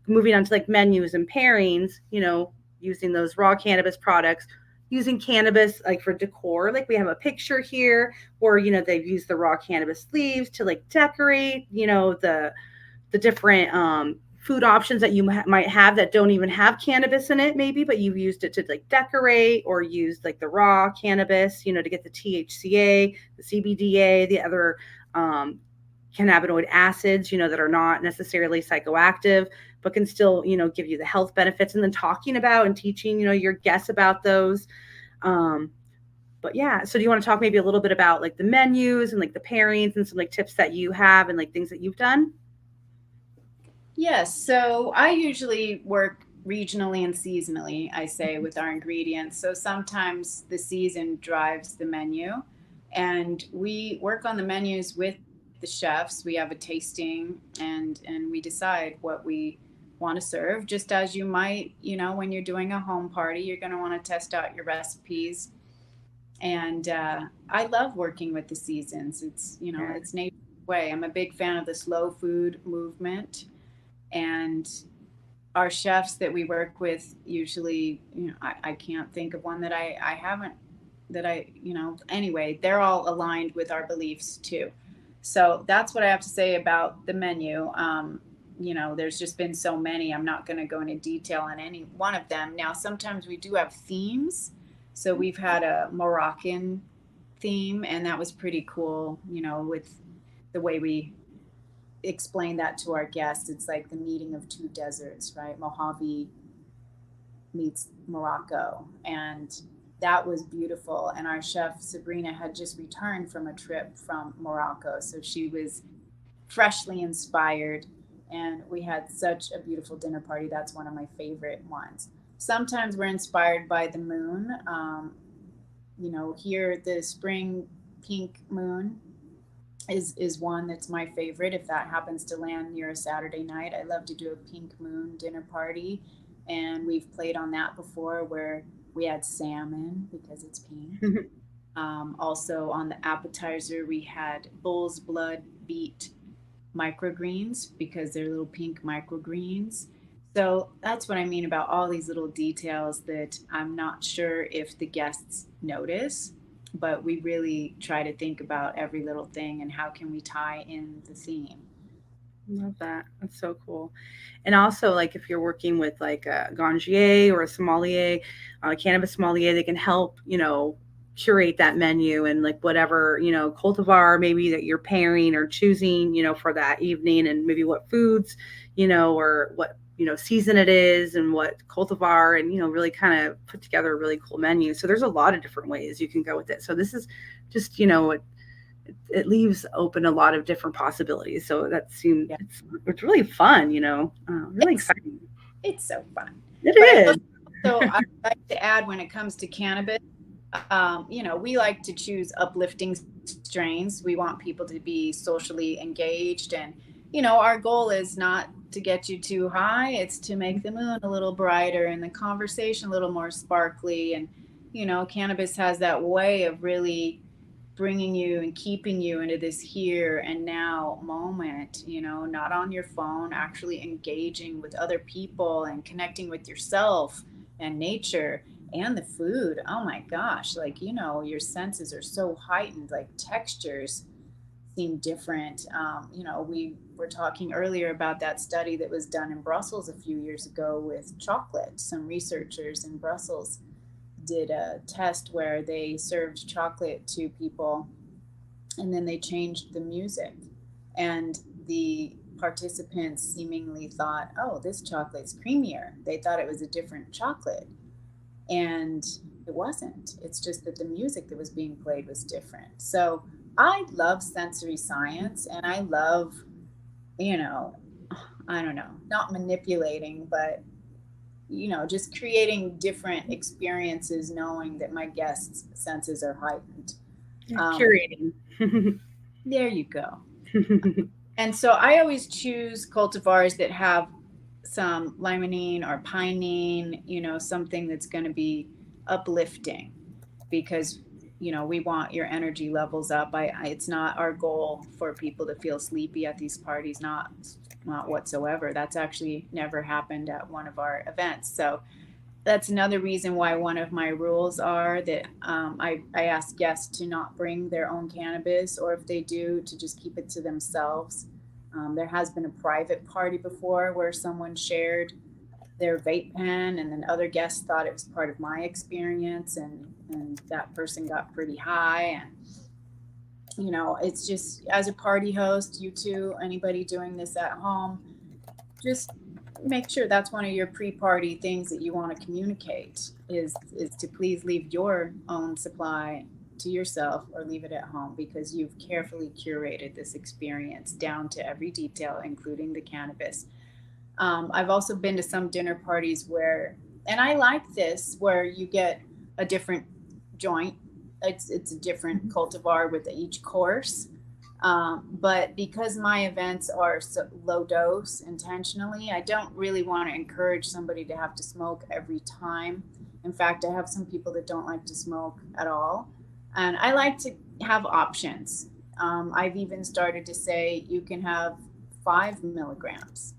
moving on to like menus and pairings, using those raw cannabis products, using cannabis like for decor. Like we have a picture here where, they've used the raw cannabis leaves to like decorate, the different food options that you might have that don't even have cannabis in it maybe, but you've used it to like decorate or use like the raw cannabis, to get the THCA, the CBDA, the other cannabinoid acids, that are not necessarily psychoactive, but can still, give you the health benefits, and then talking about and teaching, your guests about those. But yeah, so do you want to talk maybe a little bit about like the menus and like the pairings and some like tips that you have and like things that you've done? Yes, so I usually work regionally and seasonally, I say, with our ingredients. So sometimes the season drives the menu, and we work on the menus with the chefs. We have a tasting, and we decide what we want to serve, just as you might, when you're doing a home party, you're going to want to test out your recipes. And I love working with the seasons. It's, it's nature's way. I'm a big fan of the slow food movement, and our chefs that we work with usually, I can't think of one that I haven't, that I, anyway, they're all aligned with our beliefs too. So that's what I have to say about the menu. There's just been so many. I'm not going to go into detail on any one of them. Now, sometimes we do have themes. So we've had a Moroccan theme, and that was pretty cool, with the way we explain that to our guests. It's like the meeting of two deserts, right? Mojave meets Morocco. And that was beautiful. And our chef, Sabrina, had just returned from a trip from Morocco. So she was freshly inspired. And we had such a beautiful dinner party. That's one of my favorite ones. Sometimes we're inspired by the moon. Here, the spring pink moon is one that's my favorite. If that happens to land near a Saturday night, I love to do a pink moon dinner party, and we've played on that before where we had salmon because it's pink. Also on the appetizer, we had bull's blood beet microgreens because they're little pink microgreens. So that's what I mean about all these little details that I'm not sure if the guests notice, but we really try to think about every little thing and how can we tie in the theme. Love that. That's so cool. And also, like, if you're working with like a ganjier or a sommelier, a cannabis sommelier, they can help, curate that menu and like whatever, cultivar maybe that you're pairing or choosing, for that evening, and maybe what foods, or what, season it is and what cultivar, and, really kind of put together a really cool menu. So there's a lot of different ways you can go with it. So this is just, it leaves open a lot of different possibilities. So that seems, Yeah. it's really fun, really It's, exciting. it's so fun. It But is. I like to add, when it comes to cannabis, we like to choose uplifting strains. We want people to be socially engaged, and our goal is not to get you too high. It's to make the moon a little brighter and the conversation a little more sparkly. And cannabis has that way of really bringing you and keeping you into this here and now moment, not on your phone, actually engaging with other people and connecting with yourself and nature and the food. Oh my gosh, like, your senses are so heightened, like textures seem different. We were talking earlier about that study that was done in Brussels a few years ago with chocolate. Some researchers in Brussels did a test where they served chocolate to people, and then they changed the music, and the participants seemingly thought, oh, this chocolate's creamier. They thought it was a different chocolate. And it wasn't. It's just that the music that was being played was different. So I love sensory science, and I love, you know, I don't know, not manipulating, but just creating different experiences, knowing that my guests' senses are heightened. Yeah, Um, curating. there you go. And so I always choose cultivars that have some limonene or pinene, something that's going to be uplifting, because we want your energy levels up. It's not our goal for people to feel sleepy at these parties, not whatsoever. That's actually never happened at one of our events. So that's another reason why one of my rules are that I ask guests to not bring their own cannabis, or if they do, to just keep it to themselves. There has been a private party before where someone shared their vape pen, and then other guests thought it was part of my experience, and that person got pretty high. And it's just, as a party host, you too, anybody doing this at home, just make sure that's one of your pre-party things that you want to communicate, is to please leave your own supply to yourself, or leave it at home, because you've carefully curated this experience down to every detail, including the cannabis. I've also been to some dinner parties where, and I like this, where you get a different joint. It's a different cultivar with each course. But because my events are so low dose intentionally, I don't really want to encourage somebody to have to smoke every time. In fact, I have some people that don't like to smoke at all. And I like to have options. I've even started to say you can have 5 milligrams.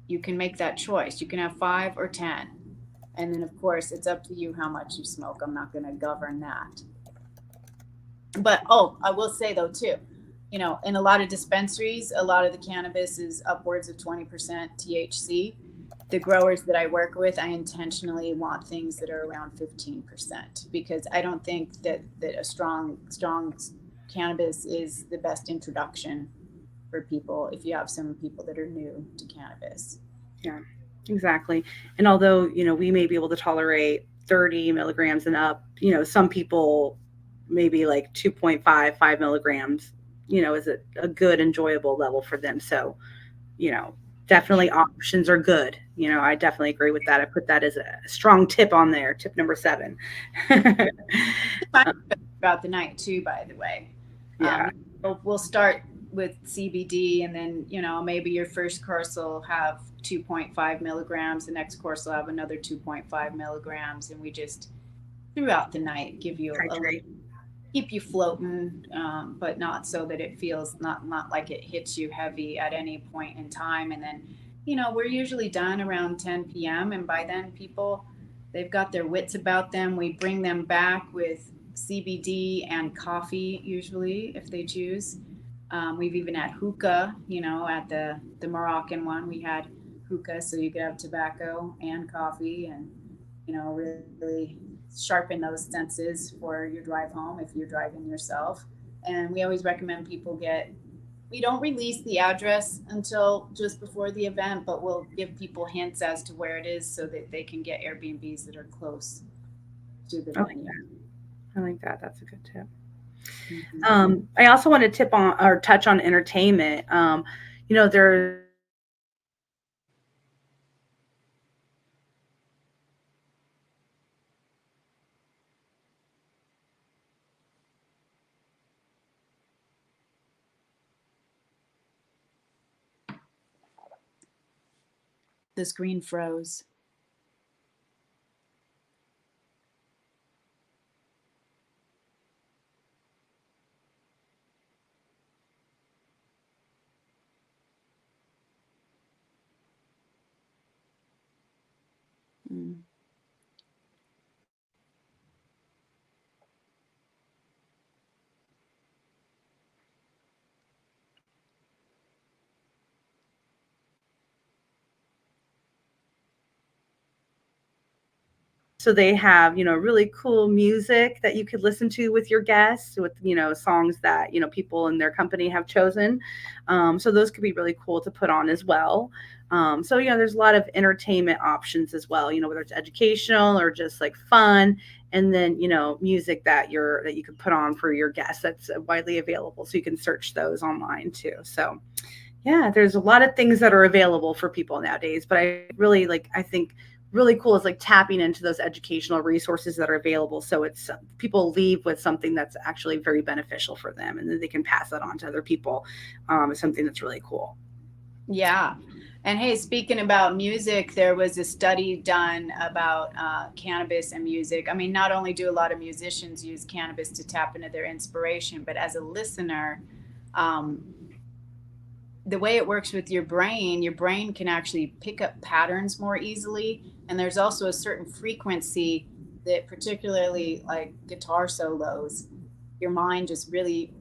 You can make that choice. You can have 5 or 10. And then, of course, it's up to you how much you smoke. I'm not going to govern that. But, oh, I will say, though, too, in a lot of dispensaries, a lot of the cannabis is upwards of 20% THC. The growers that I work with, I intentionally want things that are around 15%, because I don't think that a strong cannabis is the best introduction for people if you have some people that are new to cannabis. Yeah, exactly. And although, we may be able to tolerate 30 milligrams and up, some people maybe like 2.5, 5 milligrams, is a good, enjoyable level for them. So, you know, definitely options are good. I definitely agree with that. I put that as a strong tip on there, tip number 7. Throughout the night too, by the way. Yeah. We'll start with CBD, and then maybe your first course will have 2.5 milligrams, the next course will have another 2.5 milligrams, and we just throughout the night give you a little, Hydrate. keep you floating, but not so that it feels not like it hits you heavy at any point in time. And then we're usually done around 10 p.m., and by then people, they've got their wits about them. We bring them back with CBD and coffee, usually, if they choose. We've even had hookah, at the Moroccan one. We had hookah, so you could have tobacco and coffee, and, really sharpen those senses for your drive home if you're driving yourself. And we always recommend people we don't release the address until just before the event, but we'll give people hints as to where it is so that they can get Airbnbs that are close to the I like venue. that. I like that. That's a good tip. Mm-hmm. I also want to tip on or touch on entertainment. There's The screen froze. Mm. So they have, really cool music that you could listen to with your guests, with, songs that, people in their company have chosen. So those could be really cool to put on as well. So, there's a lot of entertainment options as well, whether it's educational or just like fun. And then, music that you can put on for your guests that's widely available. So you can search those online too. So yeah, there's a lot of things that are available for people nowadays, but I really I think really cool is like tapping into those educational resources that are available. So it's people leave with something that's actually very beneficial for them, and then they can pass that on to other people. It's something that's really cool. Yeah. And hey, speaking about music, there was a study done about cannabis and music. I mean, not only do a lot of musicians use cannabis to tap into their inspiration, but as a listener, the way it works with your brain can actually pick up patterns more easily. And there's also a certain frequency that, particularly like guitar solos, your mind just really,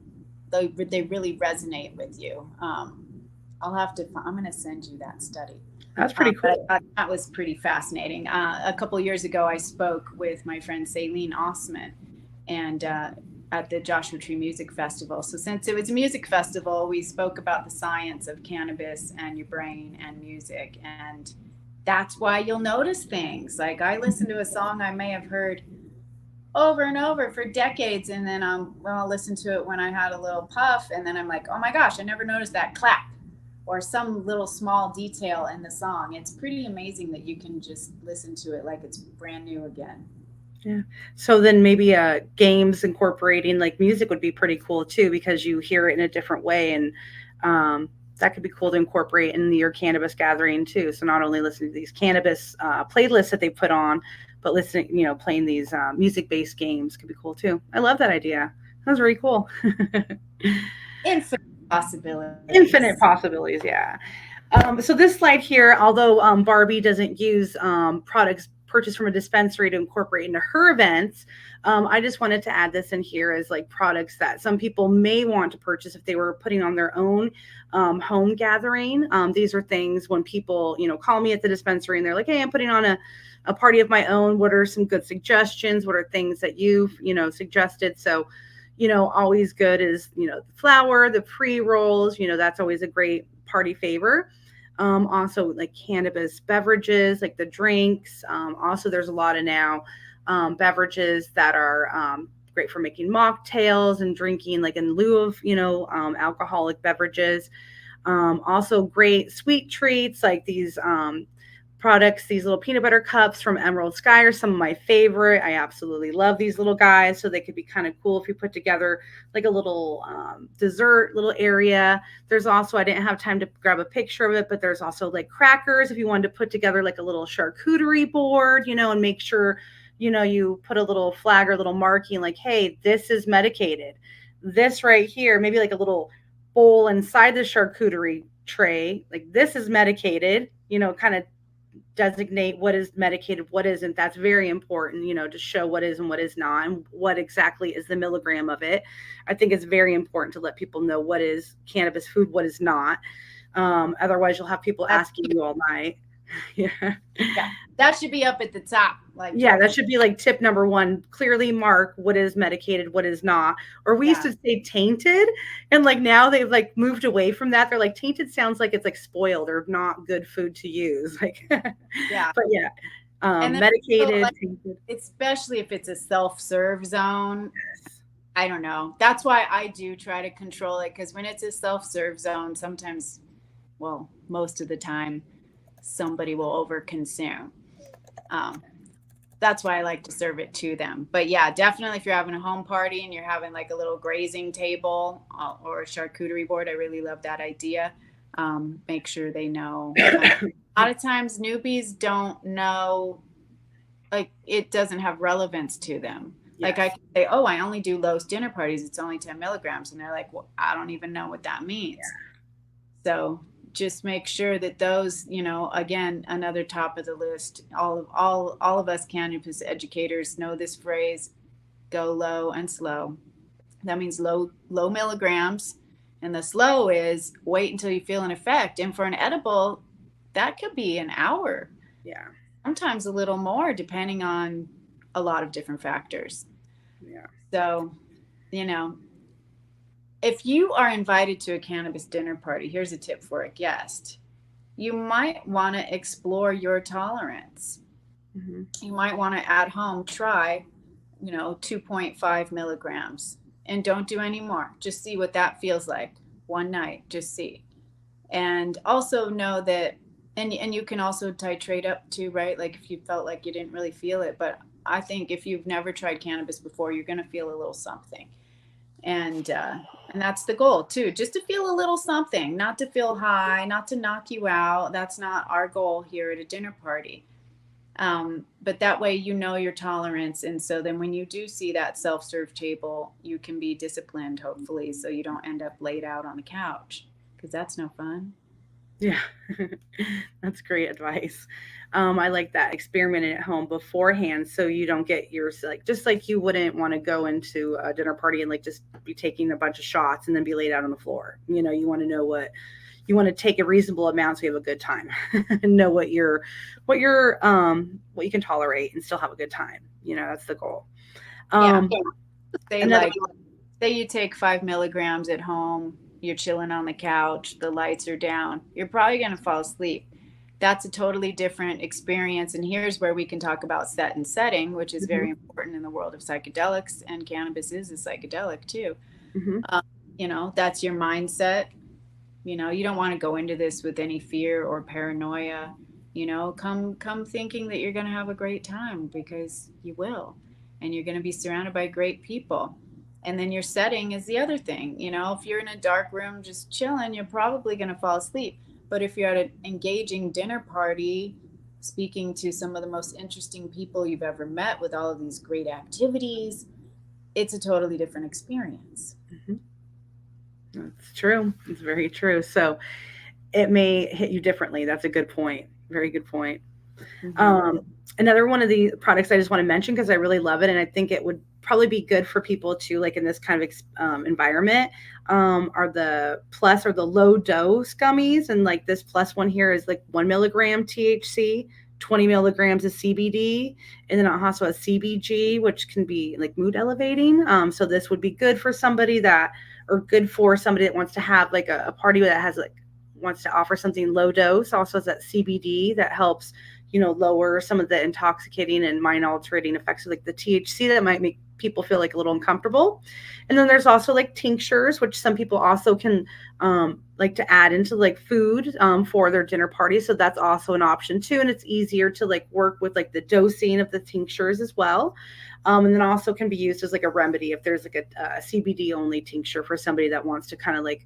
they really resonate with you. I'm going to send you that study. That's pretty cool. That was pretty fascinating. A couple of years ago, I spoke with my friend Saline Osman, and at the Joshua Tree Music Festival. So since it was a music festival, we spoke about the science of cannabis and your brain and music. And that's why you'll notice things. Like I listened to a song I may have heard over and over for decades, and then I'll listen to it when I had a little puff, and then I'm like, oh my gosh, I never noticed that clap or some little small detail in the song. It's pretty amazing that you can just listen to it like it's brand new again. Yeah. So then maybe games incorporating like music would be pretty cool too, because you hear it in a different way, and that could be cool to incorporate in your cannabis gathering too. So not only listening to these cannabis playlists that they put on, but listening, playing these music-based games could be cool too. I love that idea. That was very cool. Infinite possibilities. Infinite possibilities, yeah. So this slide here, although Barbie doesn't use products purchased from a dispensary to incorporate into her events, I just wanted to add this in here as like products that some people may want to purchase if they were putting on their own home gathering. These are things when people, call me at the dispensary and they're like, hey, I'm putting on a party of my own. What are some good suggestions? What are things that you've, suggested? So, always good is, the flower, the pre-rolls, that's always a great party favor. Also like cannabis beverages, like the drinks. Also, there's a lot of now beverages that are great for making mocktails and drinking like in lieu of, alcoholic beverages. Also great sweet treats like these products, these little peanut butter cups from Emerald Sky are some of my favorite. I absolutely love these little guys. So they could be kind of cool if you put together like a little dessert little area. There's also, I didn't have time to grab a picture of it, but there's also like crackers if you wanted to put together like a little charcuterie board, and make sure, you put a little flag or a little marking like, hey, this is medicated. This right here, maybe like a little bowl inside the charcuterie tray, like this is medicated, kind of designate what is medicated, what isn't. That's very important, to show what is and what is not, and what exactly is the milligram of it. I think it's very important to let people know what is cannabis food, what is not. Otherwise, you'll have people asking you all night. Yeah, that should be up at the top. That should be like tip number one. Clearly mark what is medicated, what is not. Or we used to say tainted, and like now they've like moved away from that. They're like tainted sounds like it's like spoiled or not good food to use. Like yeah, but yeah, medicated, like, tainted. Especially if it's a self-serve zone. Yes. I don't know. That's why I do try to control it, because when it's a self-serve zone, sometimes, well, most of the time, somebody will overconsume. That's why I like to serve it to them. But yeah, definitely if you're having a home party and you're having like a little grazing table or a charcuterie board, I really love that idea. Make sure they know. A lot of times newbies don't know, like it doesn't have relevance to them. Yes. Like I can say, oh, I only do Lowe's dinner parties. It's only 10 milligrams. And they're like, well, I don't even know what that means. Yeah. So just make sure that those, again, another top of the list, all of us cannabis educators know this phrase, go low and slow. That means low milligrams. And the slow is wait until you feel an effect. And for an edible, that could be an hour. Yeah. sometimes a little more depending on a lot of different factors. Yeah. So, you know, if you are invited to a cannabis dinner party, here's a tip for a guest. You might want to explore your tolerance. Mm-hmm. You might want to at home try, 2.5 milligrams, and don't do any more. Just see what that feels like one night. Just see. And also know that, and you can also titrate up too, right? Like if you felt like you didn't really feel it. But I think if you've never tried cannabis before, you're going to feel a little something. And that's the goal too, just to feel a little something, not to feel high, not to knock you out. That's not our goal here at a dinner party. But that way, your tolerance. And so then when you do see that self-serve table, you can be disciplined, hopefully, so you don't end up laid out on the couch, because that's no fun. Yeah, that's great advice. I like that. Experimenting at home beforehand so you don't get yours like just like you wouldn't want to go into a dinner party and like just be taking a bunch of shots and then be laid out on the floor. You want to know you want to take a reasonable amount so you have a good time and know what you can tolerate and still have a good time. That's the goal. Yeah. Um, Say another like, say you take 5 milligrams at home, you're chilling on the couch, the lights are down, you're probably going to fall asleep. That's a totally different experience. And here's where we can talk about set and setting, which is Mhm, very important in the world of psychedelics. And cannabis is a psychedelic too. mhm. That's your mindset. You don't want to go into this with any fear or paranoia. Come thinking that you're going to have a great time, because you will, and you're going to be surrounded by great people. And then your setting is the other thing. If you're in a dark room just chilling, you're probably going to fall asleep. But if you're at an engaging dinner party, speaking to some of the most interesting people you've ever met with all of these great activities, it's a totally different experience. Mhm. That's true. It's very true. So it may hit you differently. That's a good point. Very good point. Mm-hmm. Um, Another one of the products I just want to mention because I really love it and I think it would probably be good for people too, like in this kind of environment, are the plus or the low dose gummies. And like this plus one here is like 1 milligram THC, 20 milligrams of CBD, and then it also has CBG, which can be like mood elevating. So this would be good for somebody or good for somebody that wants to have like a party that has like wants to offer something low dose. Also has that CBD that helps lower some of the intoxicating and mind altering effects of like the THC that might make people feel like a little uncomfortable. And then there's also like tinctures, which some people also can like to add into like food for their dinner party. So that's also an option too. And it's easier to like work with like the dosing of the tinctures as well. And then also can be used as like a remedy if there's like a CBD only tincture for somebody that wants to kind of like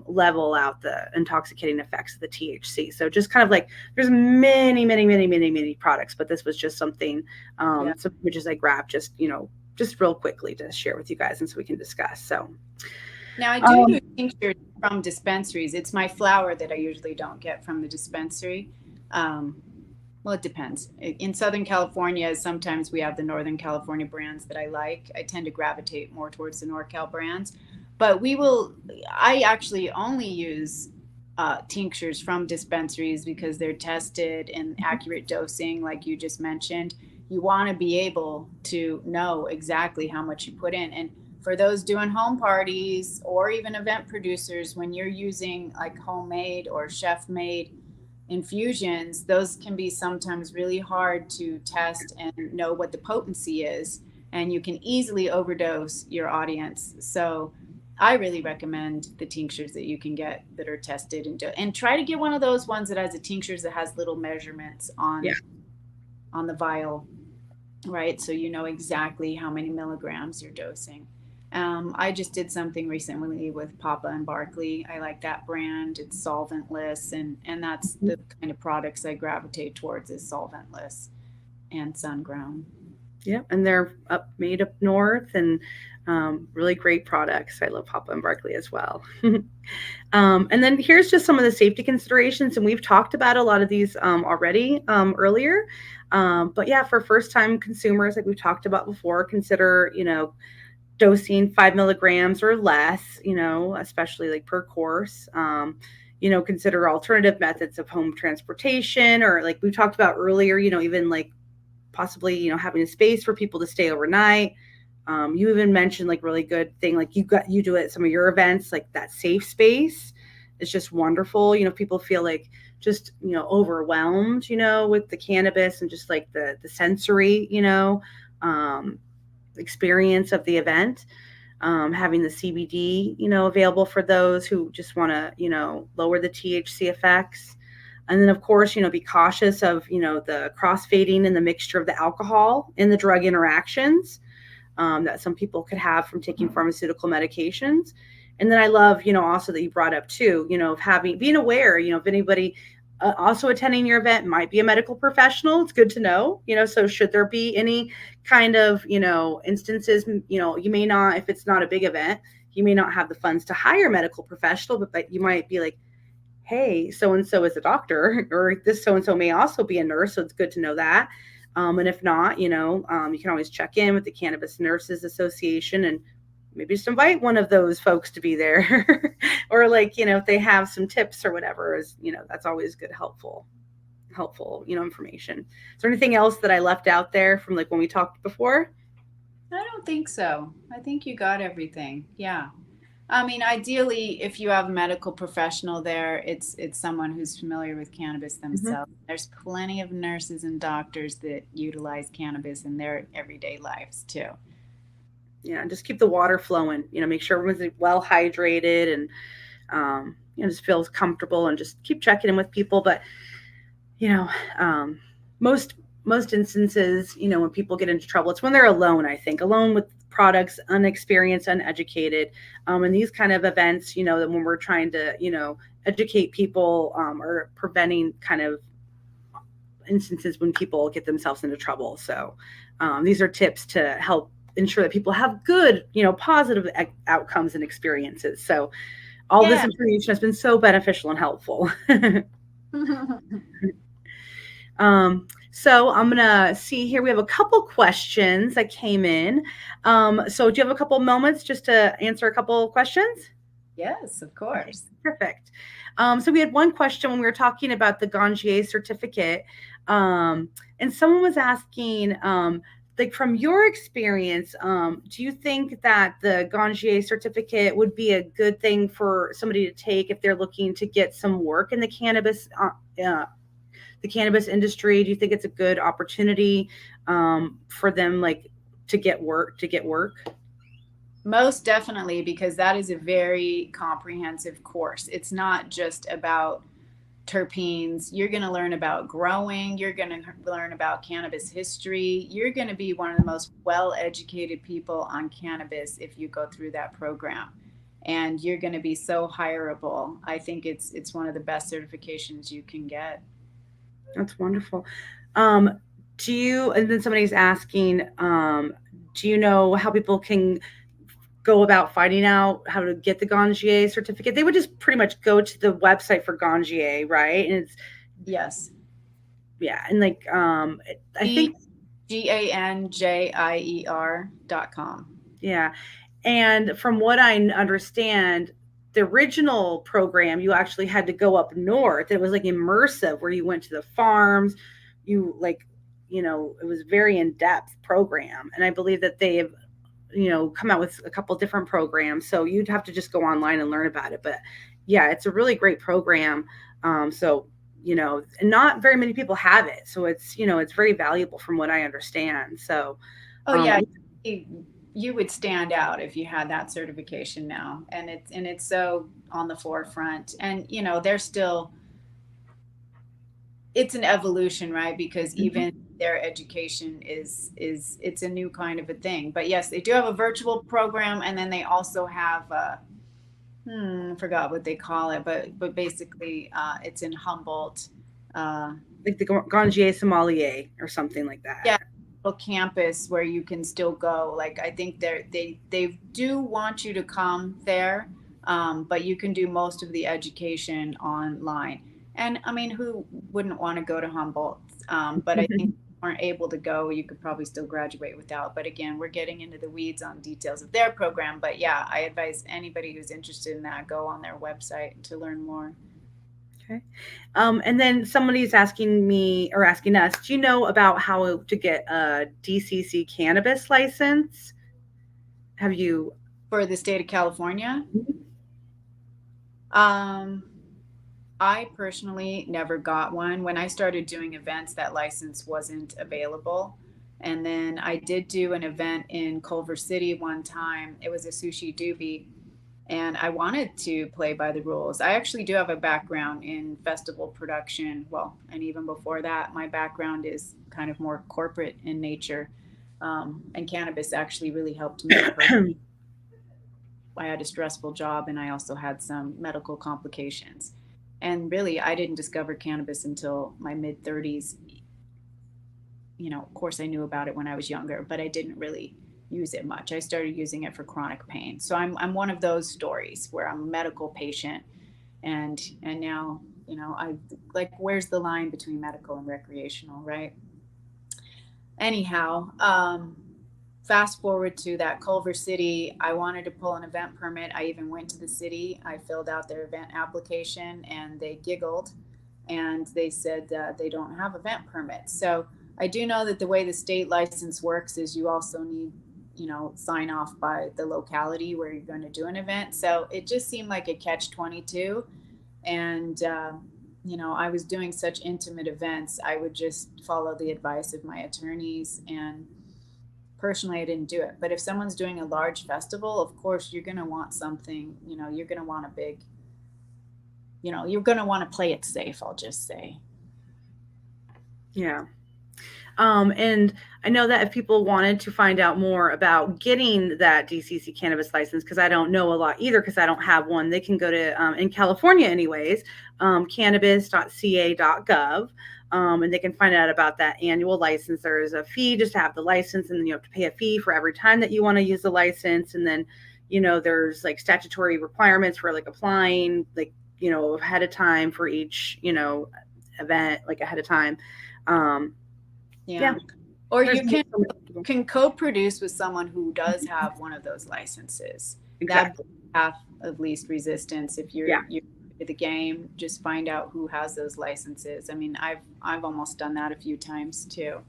level out the intoxicating effects of the THC. So just kind of like there's many, many, many, many, many products, but this was just something Yeah. which is I grabbed just real quickly to share with you guys and so we can discuss. So Now I do um, use tinctures from dispensaries. It's my flower that I usually don't get from the dispensary. Um, well, it depends. In Southern California, sometimes we have the Northern California brands that I like. I tend to gravitate more towards the NorCal brands. But I actually only use tinctures from dispensaries because they're tested and accurate dosing, like you just mentioned. You want to be able to know exactly how much you put in. And for those doing home parties or even event producers, when you're using like homemade or chef made infusions, those can be sometimes really hard to test and know what the potency is. And you can easily overdose your audience. So I really recommend the tinctures that you can get that are tested, and try to get one of those ones that has a tinctures that has little measurements yeah. on the vial, right? So you know exactly how many milligrams you're dosing. I just did something recently with Papa and Barkley. I like that brand. It's solventless, and that's the kind of products I gravitate towards, is solventless and sun grown. Yeah, and they're made up north and really great products. I love Papa and Barkley as well. And then here's just some of the safety considerations, and we've talked about a lot of these already earlier. But yeah, for first-time consumers, like we've talked about before, consider dosing 5 milligrams or less, especially like per course. consider alternative methods of home transportation, or like we talked about earlier, even like possibly, having a space for people to stay overnight. You even mentioned like really good thing, like you do it at some of your events, like that safe space is just wonderful. People feel like just, overwhelmed, with the cannabis and just like the sensory, um, experience of the event. Having the CBD, available for those who just want to, lower the THC effects. And then, of course, be cautious of, the crossfading and the mixture of the alcohol and the drug interactions that some people could have from taking pharmaceutical medications. And then I love, also that you brought up too, of being aware, if anybody also attending your event might be a medical professional. It's good to know, so should there be any kind of, instances, you may not, if it's not a big event, you may not have the funds to hire a medical professional, but you might be like, hey, so-and-so is a doctor, or this so-and-so may also be a nurse. So it's good to know that. And if not, you can always check in with the Cannabis Nurses Association and maybe just invite one of those folks to be there. Or like, if they have some tips or whatever, is, that's always good, helpful, information. Is there anything else that I left out there from like when we talked before? I don't think so. I think you got everything. Yeah. I mean, ideally, if you have a medical professional there, it's someone who's familiar with cannabis themselves. Mm-hmm. There's plenty of nurses and doctors that utilize cannabis in their everyday lives too. Yeah, just keep the water flowing. Make sure everyone's well hydrated and just feels comfortable, and just keep checking in with people. But most instances, when people get into trouble, it's when they're alone. I think alone with products, unexperienced, uneducated, and these kind of events, that when we're trying to, educate people, or preventing kind of instances when people get themselves into trouble. So these are tips to help ensure that people have good, positive outcomes and experiences. So all this information has been so beneficial and helpful. So I'm going to see here. We have a couple questions that came in. So do you have a couple moments just to answer a couple questions? Yes, of course. Okay, perfect. So we had one question when we were talking about the Ganjier certificate. And someone was asking, like from your experience, do you think that the Ganjier certificate would be a good thing for somebody to take if they're looking to get some work in the cannabis industry? Do you think it's a good opportunity for them, like to get work? Most definitely, because that is a very comprehensive course. It's not just about terpenes. You're going to learn about growing. You're going to learn about cannabis history. You're going to be one of the most well-educated people on cannabis if you go through that program. And you're going to be so hireable. I think it's one of the best certifications you can get. That's wonderful. And then somebody's asking, do you know how people can go about finding out how to get the Ganjier certificate? They would just pretty much go to the website for Ganjier, right? And it's yes. Yeah. And like, I think GANJIER.com. Yeah. And from what I understand, the original program, you actually had to go up north. It was like immersive, where you went to the farms. You like, it was very in-depth program. And I believe that they have, come out with a couple different programs. So you'd have to just go online and learn about it. But yeah, it's a really great program. So, and not very many people have it. So it's, it's very valuable from what I understand. So, yeah. You would stand out if you had that certification now, and it's so on the forefront. And there's still, it's an evolution, right? Because even their education is it's a new kind of a thing. But yes, they do have a virtual program, and then they also have I forgot what they call it, but basically it's in Humboldt, like the Ganjier Sommelier or something like that. Yeah. Campus where you can still go. Like I think they do want you to come there, but you can do most of the education online. And I mean, who wouldn't want to go to Humboldt? But I think if you aren't able to go, you could probably still graduate without. But again, we're getting into the weeds on details of their program. But yeah, I advise anybody who's interested in that, go on their website to learn more. Okay. And then somebody's asking me or asking us, do you know about how to get a DCC cannabis license? Have you? For the state of California? Um, I personally never got one. When I started doing events, that license wasn't available. And then I did do an event in Culver City one time. It was a sushi doobie, and I wanted to play by the rules. I actually do have a background in festival production. Well, and even before that, my background is kind of more corporate in nature. And cannabis actually really helped me. I had a stressful job and I also had some medical complications. And really, I didn't discover cannabis until my mid 30s. You know, of course, I knew about it when I was younger, but I didn't really use it much. I started using it for chronic pain. So I'm one of those stories where I'm a medical patient, and now, you know, I like, where's the line between medical and recreational, right? Anyhow, fast forward to that Culver City. I wanted to pull an event permit. I even went to the city. I filled out their event application and they giggled and they said that they don't have event permits. So I do know that the way the state license works is you also need, you know, sign off by the locality where you're going to do an event. So it just seemed like a catch 22. And, you know, I was doing such intimate events. I would just follow the advice of my attorneys, and personally I didn't do it. But if someone's doing a large festival, of course you're going to want something, you know, you're going to want a big, you know, you're going to want to play it safe, I'll just say. Yeah. And I know that if people wanted to find out more about getting that DCC cannabis license, because I don't know a lot either, because I don't have one, they can go to, in California anyways, cannabis.ca.gov. And they can find out about that annual license. There's a fee just to have the license, and then you have to pay a fee for every time that you want to use the license. And then, you know, there's like statutory requirements for like applying, like, you know, ahead of time for each, you know, event, like ahead of time. Yeah. Or There's you can co-produce with someone who does have one of those licenses. exactly. That path of least resistance. If you're Yeah. you're at the game, just find out who has those licenses. I mean, I've almost done that a few times too.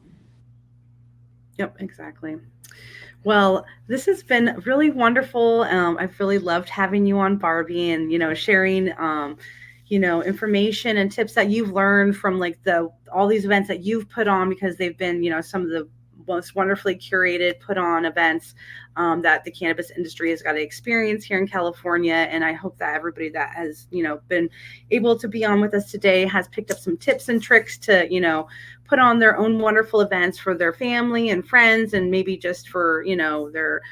Yep, exactly. Well, this has been really wonderful. I've really loved having you on, Barbie, and you know, sharing you know, information and tips that you've learned from like all these events that you've put on, because they've been, you know, some of the most wonderfully curated, put on events that the cannabis industry has got to experience here in California. And I hope that everybody that has, you know, been able to be on with us today has picked up some tips and tricks to, you know, put on their own wonderful events for their family and friends, and maybe just for, you know, their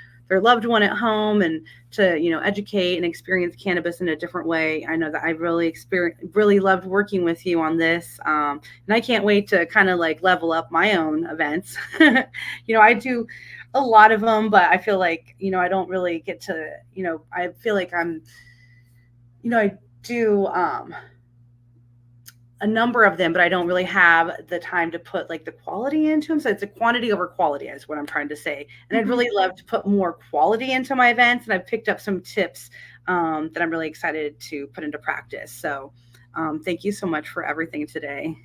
loved one at home, and to, you know, educate and experience cannabis in a different way. I know that I really loved working with you on this, and I can't wait to kind of like level up my own events. You know, I do a lot of them, but I feel like, you know, I don't really get to, you know, I feel like I'm, you know, I do a number of them, but I don't really have the time to put like the quality into them. So it's a quantity over quality is what I'm trying to say. And I'd really love to put more quality into my events. And I've picked up some tips that I'm really excited to put into practice. So thank you so much for everything today.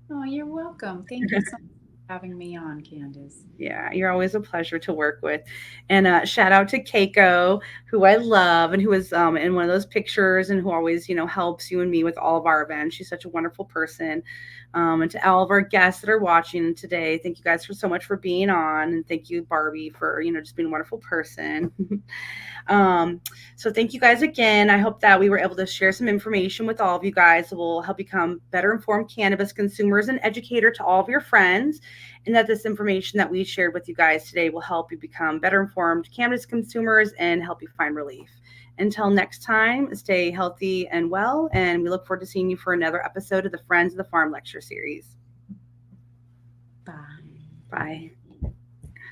Oh, you're welcome. Thank you so much for having me on, Candace. Yeah, you're always a pleasure to work with. And shout out to Keiko, who I love and who is in one of those pictures, and who always, you know, helps you and me with all of our events. She's such a wonderful person. And to all of our guests that are watching today, thank you guys for so much for being on. And thank you, Barbie, for, you know, just being a wonderful person. So thank you guys again. I hope that we were able to share some information with all of you guys that will help become better informed cannabis consumers and educator to all of your friends, and that this information that we shared with you guys today will help you become better informed cannabis consumers and help you find relief. Until next time, stay healthy and well, and we look forward to seeing you for another episode of the Friends of the Farm lecture series. Bye. Bye.